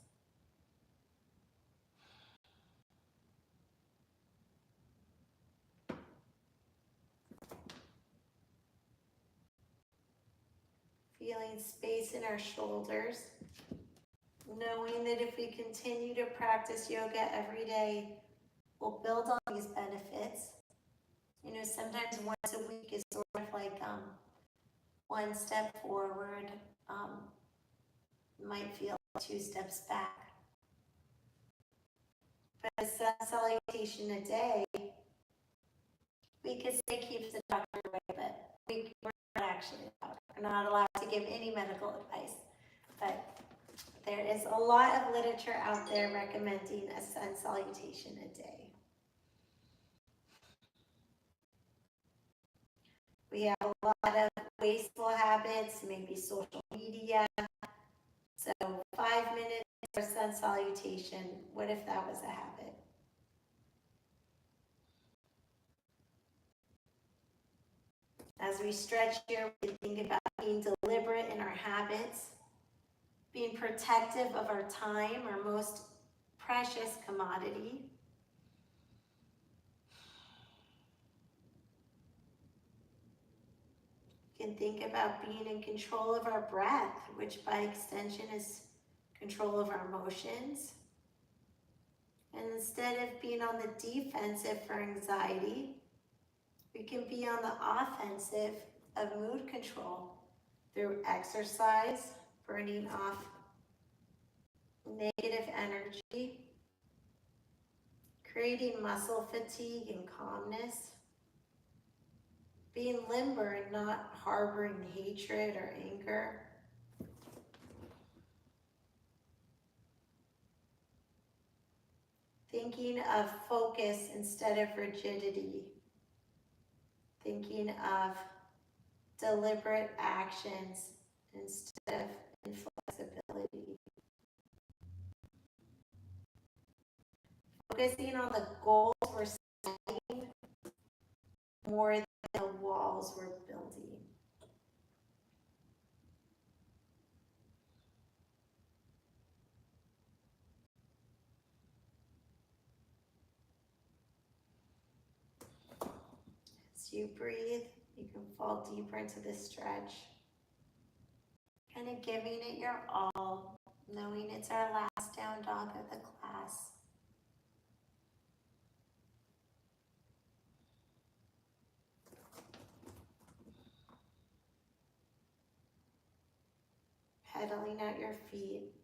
Feeling space in our shoulders, knowing that if we continue to practice yoga every day, we'll build on these benefits. You know, sometimes once a week is sort of like 1 step forward, might feel 2 steps back. But a Sun Salutation a day, we could say keeps the doctor away, but we're not actually a doctor. We're not allowed to give any medical advice. But there is a lot of literature out there recommending a Sun Salutation a day. We have a lot of wasteful habits, maybe social media. So 5 minutes for sun salutation. What if that was a habit? As we stretch here, we think about being deliberate in our habits, being protective of our time, our most precious commodity. We can think about being in control of our breath, which by extension is control of our emotions. And instead of being on the defensive for anxiety, we can be on the offensive of mood control through exercise, burning off negative energy, creating muscle fatigue and calmness, being limber and not harboring hatred or anger. Thinking of focus instead of rigidity. Thinking of deliberate actions instead of inflexibility. Focusing on the goals we're setting more than the walls we're building. As you breathe, you can fall deeper into this stretch. Kind of giving it your all, knowing it's our last down dog of the class. Pedaling out your feet.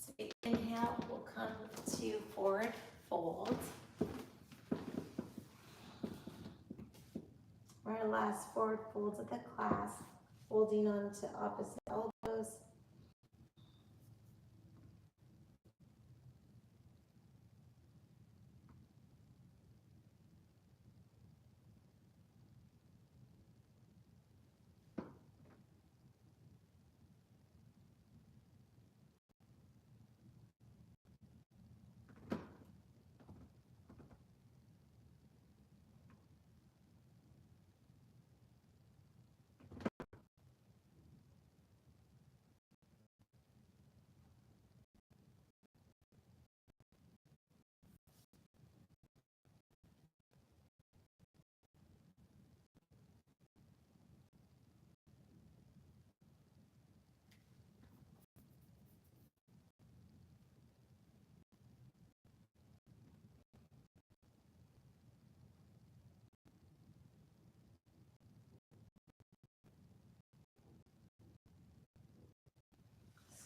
So inhale, we'll come to forward fold. Our last forward fold of the class, holding on to opposite elbows.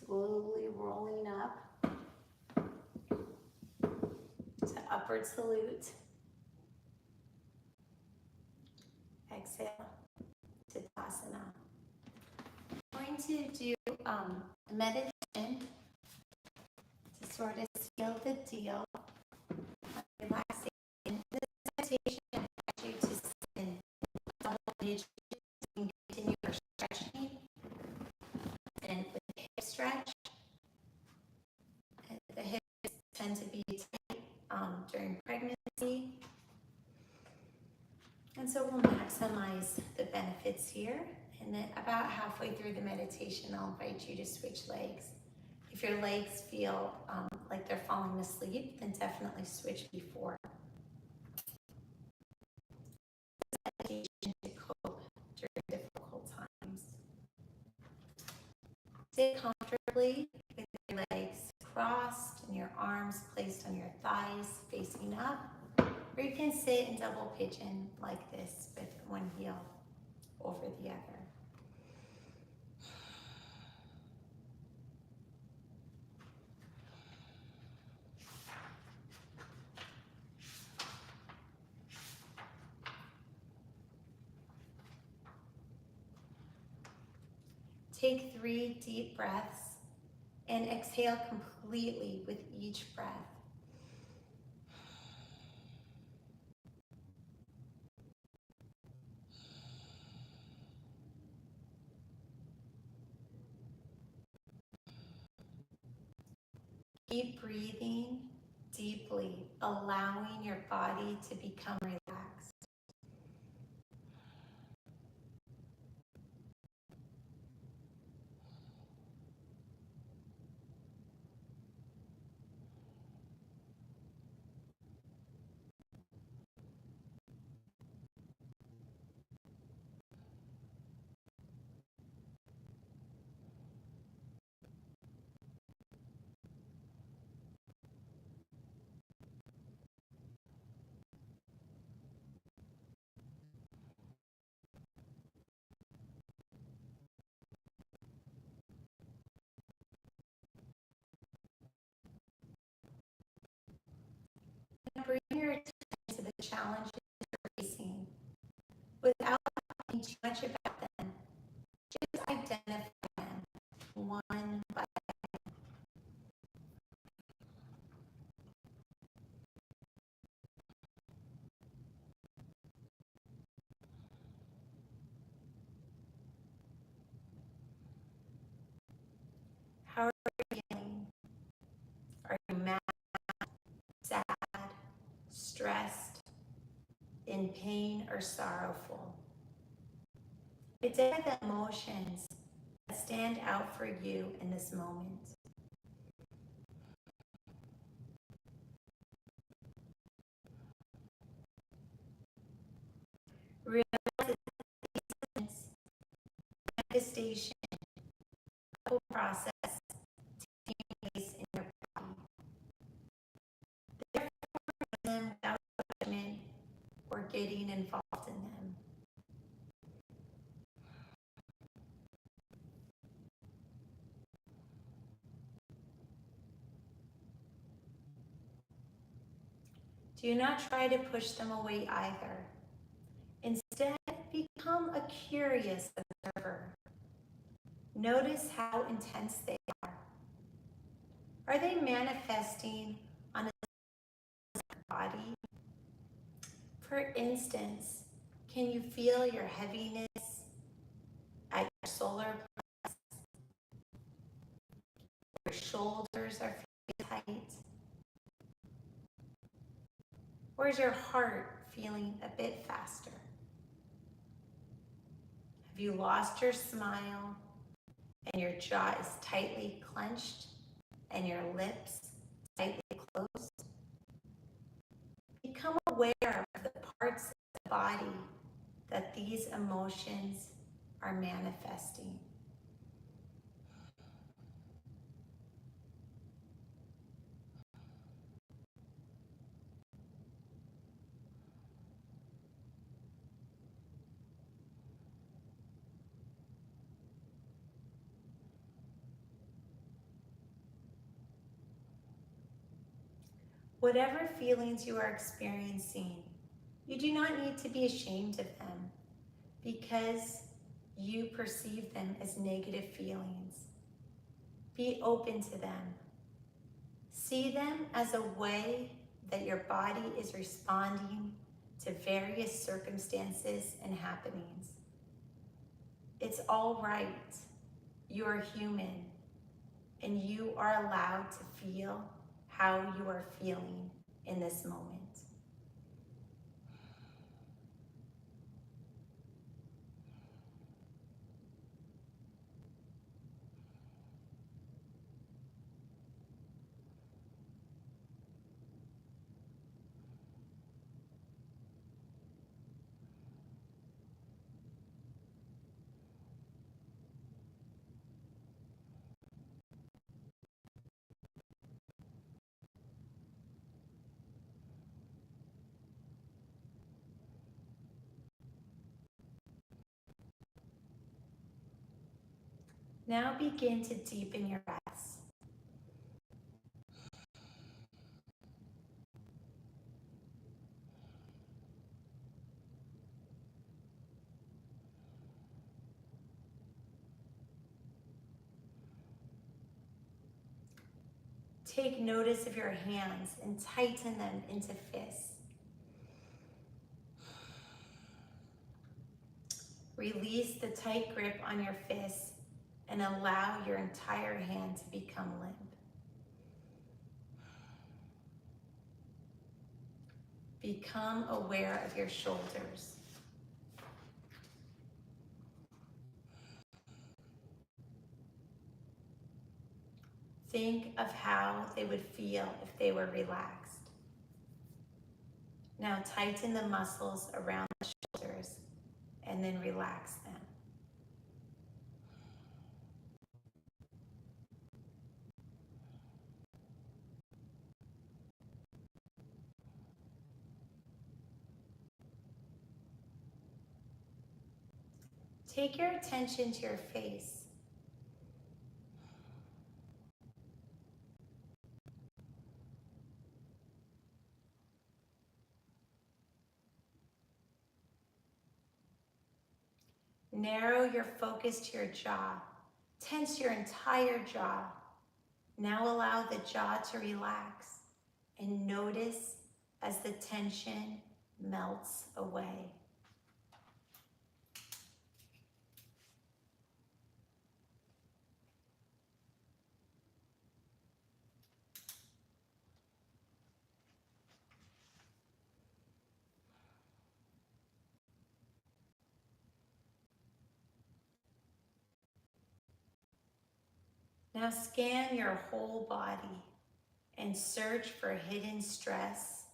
Slowly rolling up to upward salute. Exhale to Tadasana. I'm going to do a meditation to sort of seal the deal. Relaxation. This meditation, I invite you to sit in double you can continue your stretching. And with the hip stretch, the hips tend to be tight during pregnancy. And so we'll maximize the benefits here. And then about halfway through the meditation, I'll invite you to switch legs. If your legs feel like they're falling asleep, then definitely switch before. Meditation to cope during difficult times. Sit comfortably with your legs crossed and your arms placed on your thighs facing up. Or you can sit in double pigeon like this with one heel over the other. Take 3 deep breaths and exhale completely with each breath. Keep breathing deeply, allowing your body to become relaxed. Bring your attention to the challenges you're facing without thinking too much about them. Just identify them one by one. How are you feeling? Are you mad, sad, stressed, in pain, or sorrowful? Identify the emotions that stand out for you in this moment. Realize that these manifestation process taking place in your body. Therefore, them without judgment or getting involved in them. Do not try to push them away either. Instead, become a curious observer. Notice how intense they are. Are they manifesting on a body? For instance, can you feel your heaviness at your solar plexus? Your shoulders are feeling tight? Or is your heart feeling a bit faster? Have you lost your smile and your jaw is tightly clenched and your lips tightly closed? Become aware of the parts of the body that these emotions are manifesting. Whatever feelings you are experiencing, you do not need to be ashamed of them because you perceive them as negative feelings. Be open to them. See them as a way that your body is responding to various circumstances and happenings. It's all right. You are human, and you are allowed to feel how you are feeling in this moment. Now begin to deepen your breaths. Take notice of your hands and tighten them into fists. Release the tight grip on your fists and allow your entire hand to become limp. Become aware of your shoulders. Think of how they would feel if they were relaxed. Now tighten the muscles around the shoulders and then relax them. Take your attention to your face. Narrow your focus to your jaw. Tense your entire jaw. Now allow the jaw to relax and notice as the tension melts away. Now scan your whole body and search for hidden stress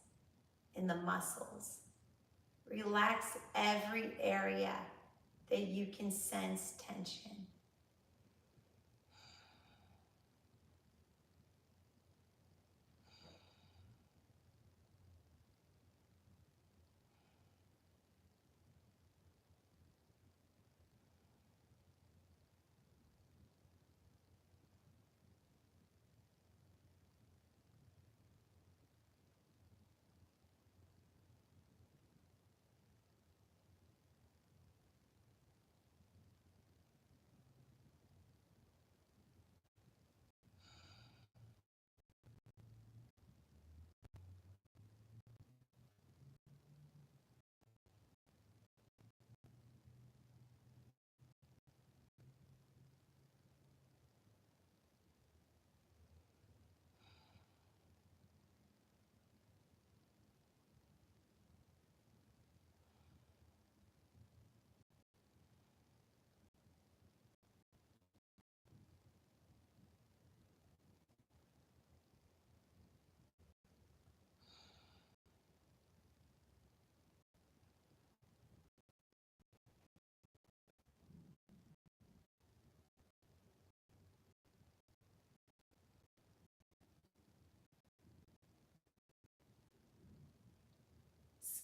in the muscles. Relax every area that you can sense tension.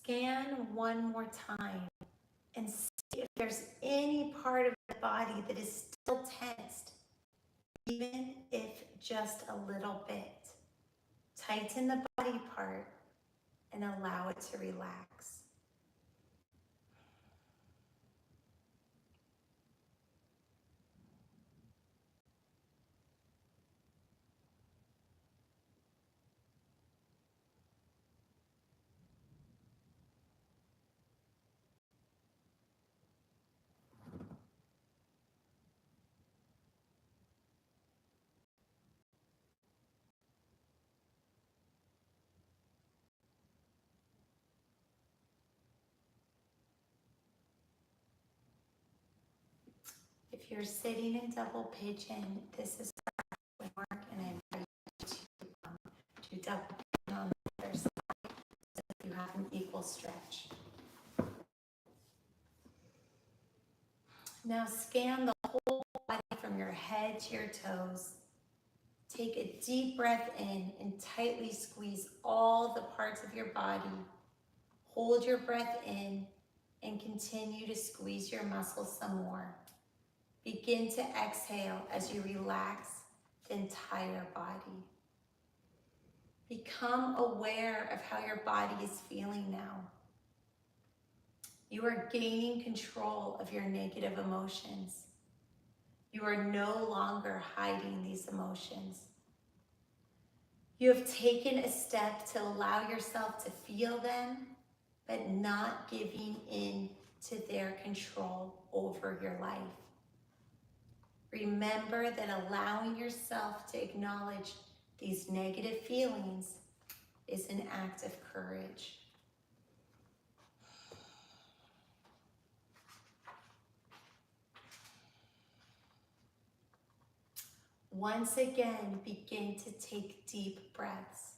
Scan one more time and see if there's any part of the body that is still tensed, even if just a little bit. Tighten the body part and allow it to relax. you're sitting in double pigeon, this is where I work, and I invite you to double pigeon on the other side so that you have an equal stretch. Now scan the whole body from your head to your toes. Take a deep breath in and tightly squeeze all the parts of your body. Hold your breath in and continue to squeeze your muscles some more. Begin to exhale as you relax the entire body. Become aware of how your body is feeling now. You are gaining control of your negative emotions. You are no longer hiding these emotions. You have taken a step to allow yourself to feel them, but not giving in to their control over your life. Remember that allowing yourself to acknowledge these negative feelings is an act of courage. Once again, begin to take deep breaths.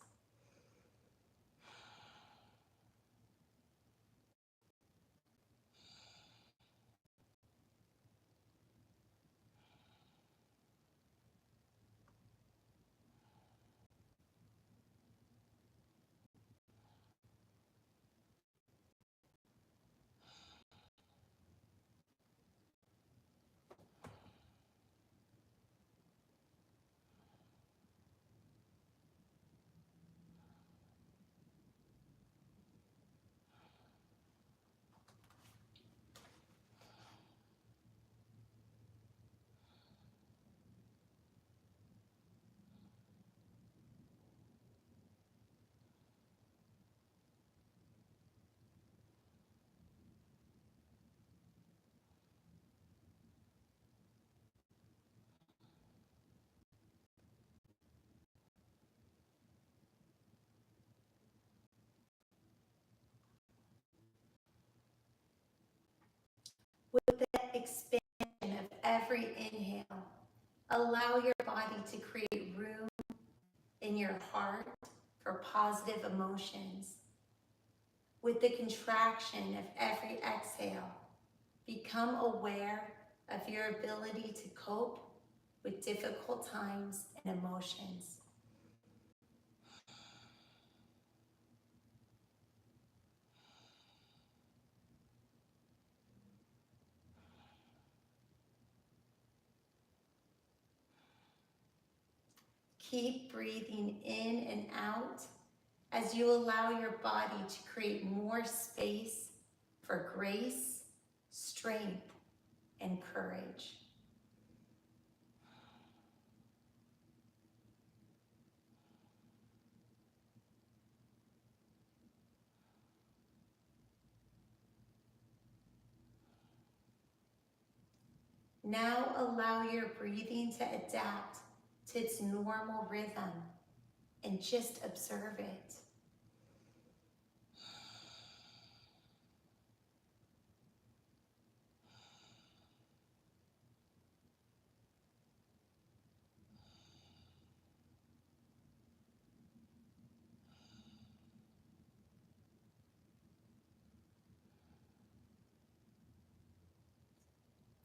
With the expansion of every inhale, allow your body to create room in your heart for positive emotions. With the contraction of every exhale, become aware of your ability to cope with difficult times and emotions. Keep breathing in and out as you allow your body to create more space for grace, strength, and courage. Now allow your breathing to adapt to its normal rhythm and just observe it.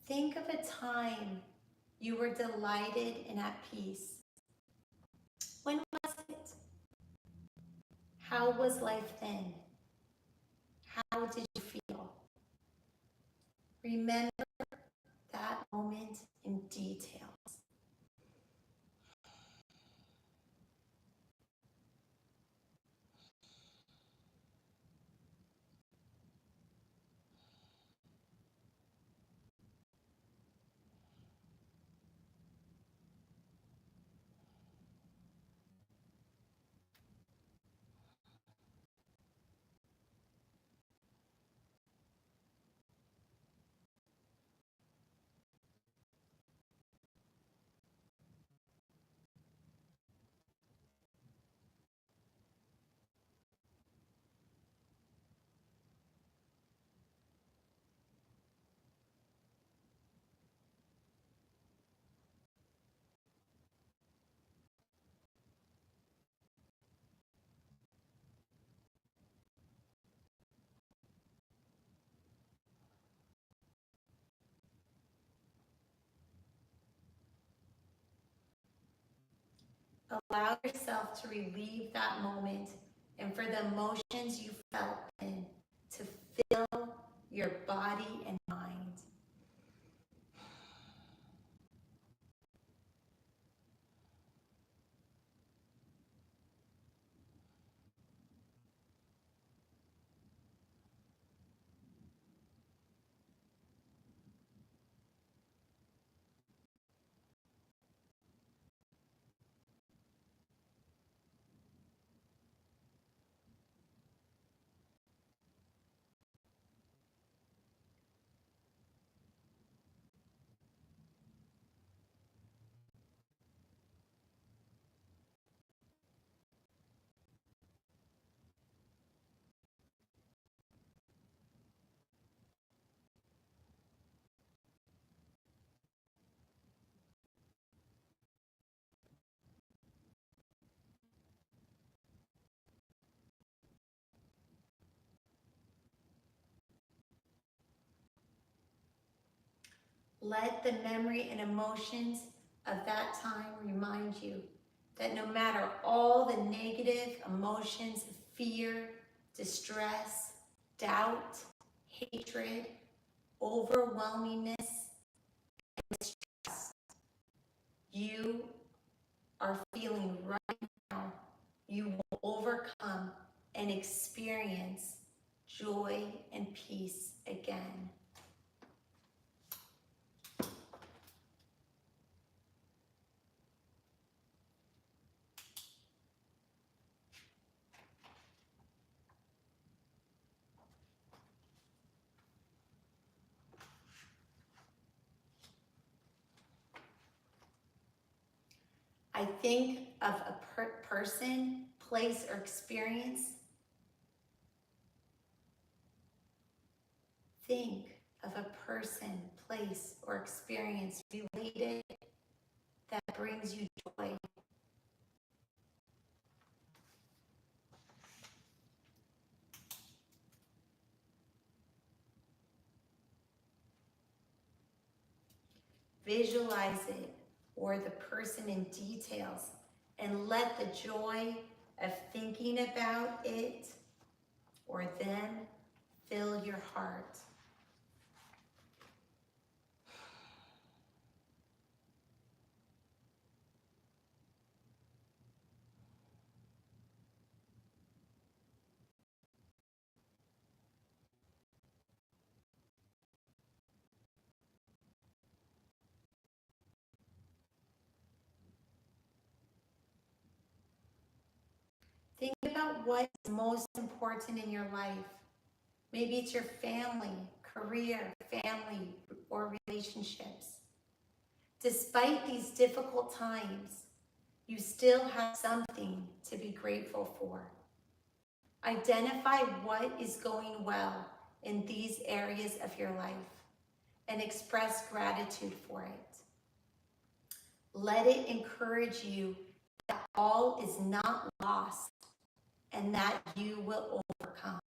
Think of a time you were delighted and at peace. When was it? How was life then? How did you feel? Remember that moment in detail. Allow yourself to relieve that moment and for the emotions you felt in to fill your body and mind. Let the memory and emotions of that time remind you that no matter all the negative emotions of fear, distress, doubt, hatred, overwhelmingness, and stress you are feeling right now, you will overcome and experience joy and peace again. I think of a person, place, or experience. Think of a person, place, or experience related that brings you joy. Visualize it or the person in details and let the joy of thinking about it or them fill your heart. Think about what's most important in your life. Maybe it's your family, career, family, or relationships. Despite these difficult times, you still have something to be grateful for. Identify what is going well in these areas of your life and express gratitude for it. Let it encourage you that all is not lost and that you will overcome.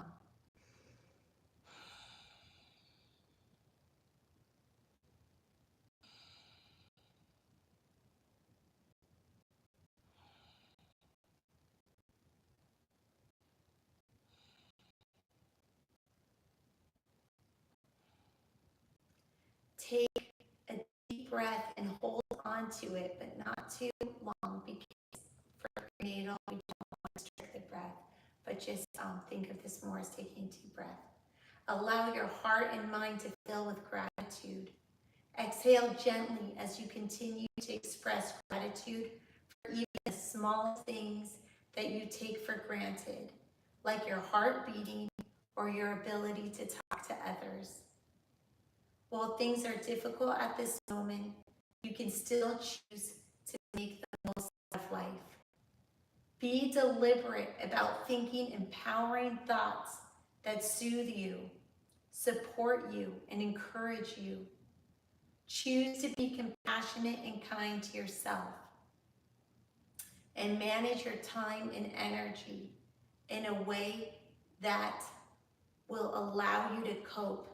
Take a deep breath and hold on to it, but not too long, because for prenatal, we don't want to restrict the breath, but just think of this more as taking a deep breath. Allow your heart and mind to fill with gratitude. Exhale gently as you continue to express gratitude for even the smallest things that you take for granted, like your heart beating or your ability to talk to others. While things are difficult at this moment, you can still choose to make the most of life. Be deliberate about thinking empowering thoughts that soothe you, support you, and encourage you. Choose to be compassionate and kind to yourself. And manage your time and energy in a way that will allow you to cope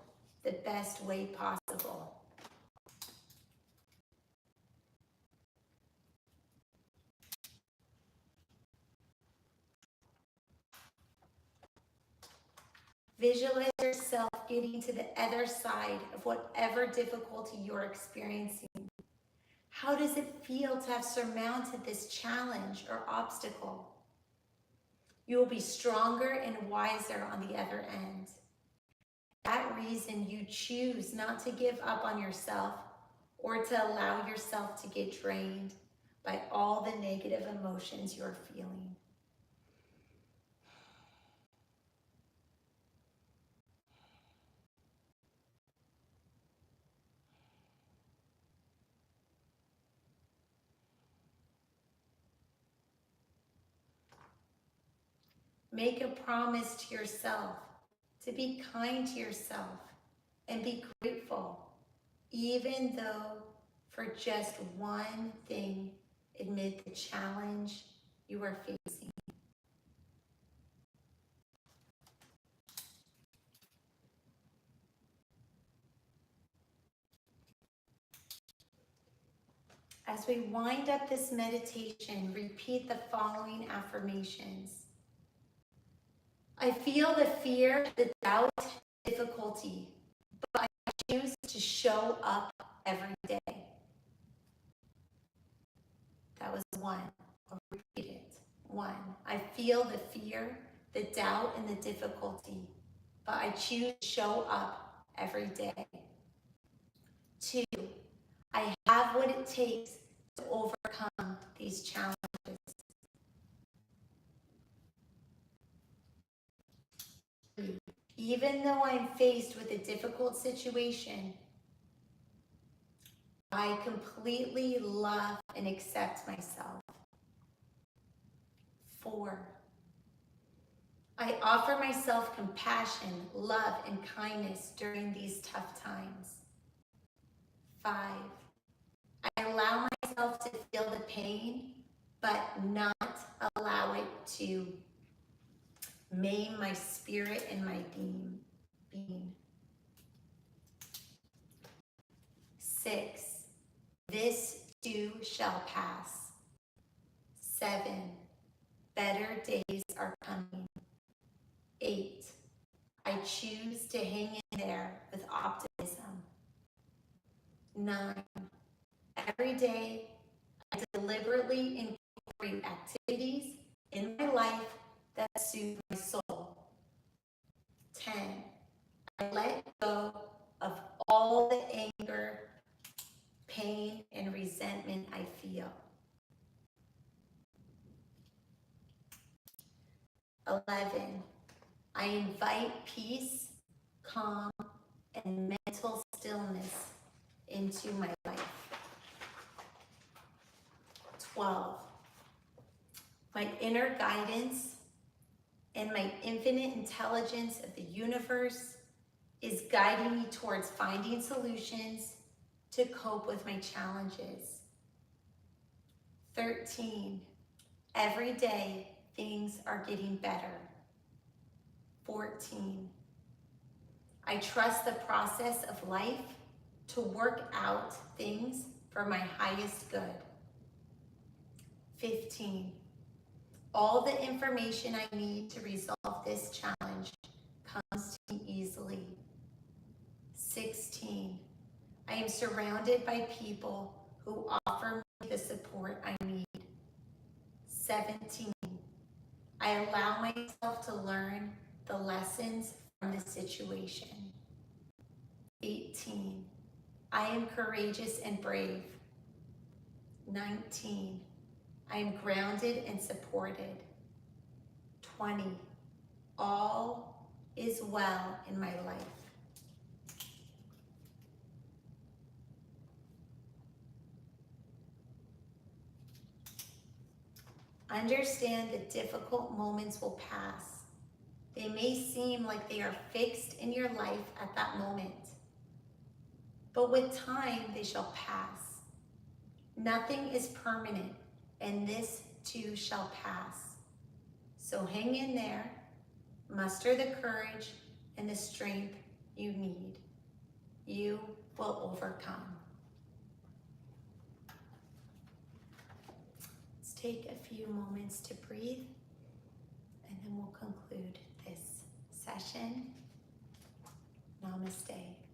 the best way possible. Visualize yourself getting to the other side of whatever difficulty you're experiencing. How does it feel to have surmounted this challenge or obstacle? You will be stronger and wiser on the other end. For that reason, you choose not to give up on yourself or to allow yourself to get drained by all the negative emotions you're feeling. Make a promise to yourself to be kind to yourself and be grateful, even though for just one thing amid the challenge you are facing. As we wind up this meditation, repeat the following affirmations. I feel the fear, the doubt, difficulty, but I choose to show up every day. That was one. I'll repeat it. One, I feel the fear, the doubt, and the difficulty, but I choose to show up every day. Two, I have what it takes to overcome these challenges. Three, even though I'm faced with a difficult situation, I completely love and accept myself. 4, I offer myself compassion, love, and kindness during these tough times. 5, I allow myself to feel the pain, but not allow it to maim my spirit and my being. 6, this too shall pass. 7, better days are coming. 8, I choose to hang in there with optimism. 9, every day I deliberately incorporate activities in my life that soothe my soul. 10, I let go of all the anger, pain, and resentment I feel. 11, I invite peace, calm, and mental stillness into my life. 12, my inner guidance and my infinite intelligence of the universe is guiding me towards finding solutions to cope with my challenges. 13, every day things are getting better. 14, I trust the process of life to work out things for my highest good. 15, all the information I need to resolve this challenge comes to me easily. 16, I am surrounded by people who offer me the support I need. 17, I allow myself to learn the lessons from the situation. 18, I am courageous and brave. 19, I am grounded and supported. 20, all is well in my life. Understand that difficult moments will pass. They may seem like they are fixed in your life at that moment, but with time they shall pass. Nothing is permanent, and this too shall pass. So hang in there, muster the courage and the strength you need. You will overcome. Let's take a few moments to breathe, and then we'll conclude this session. Namaste.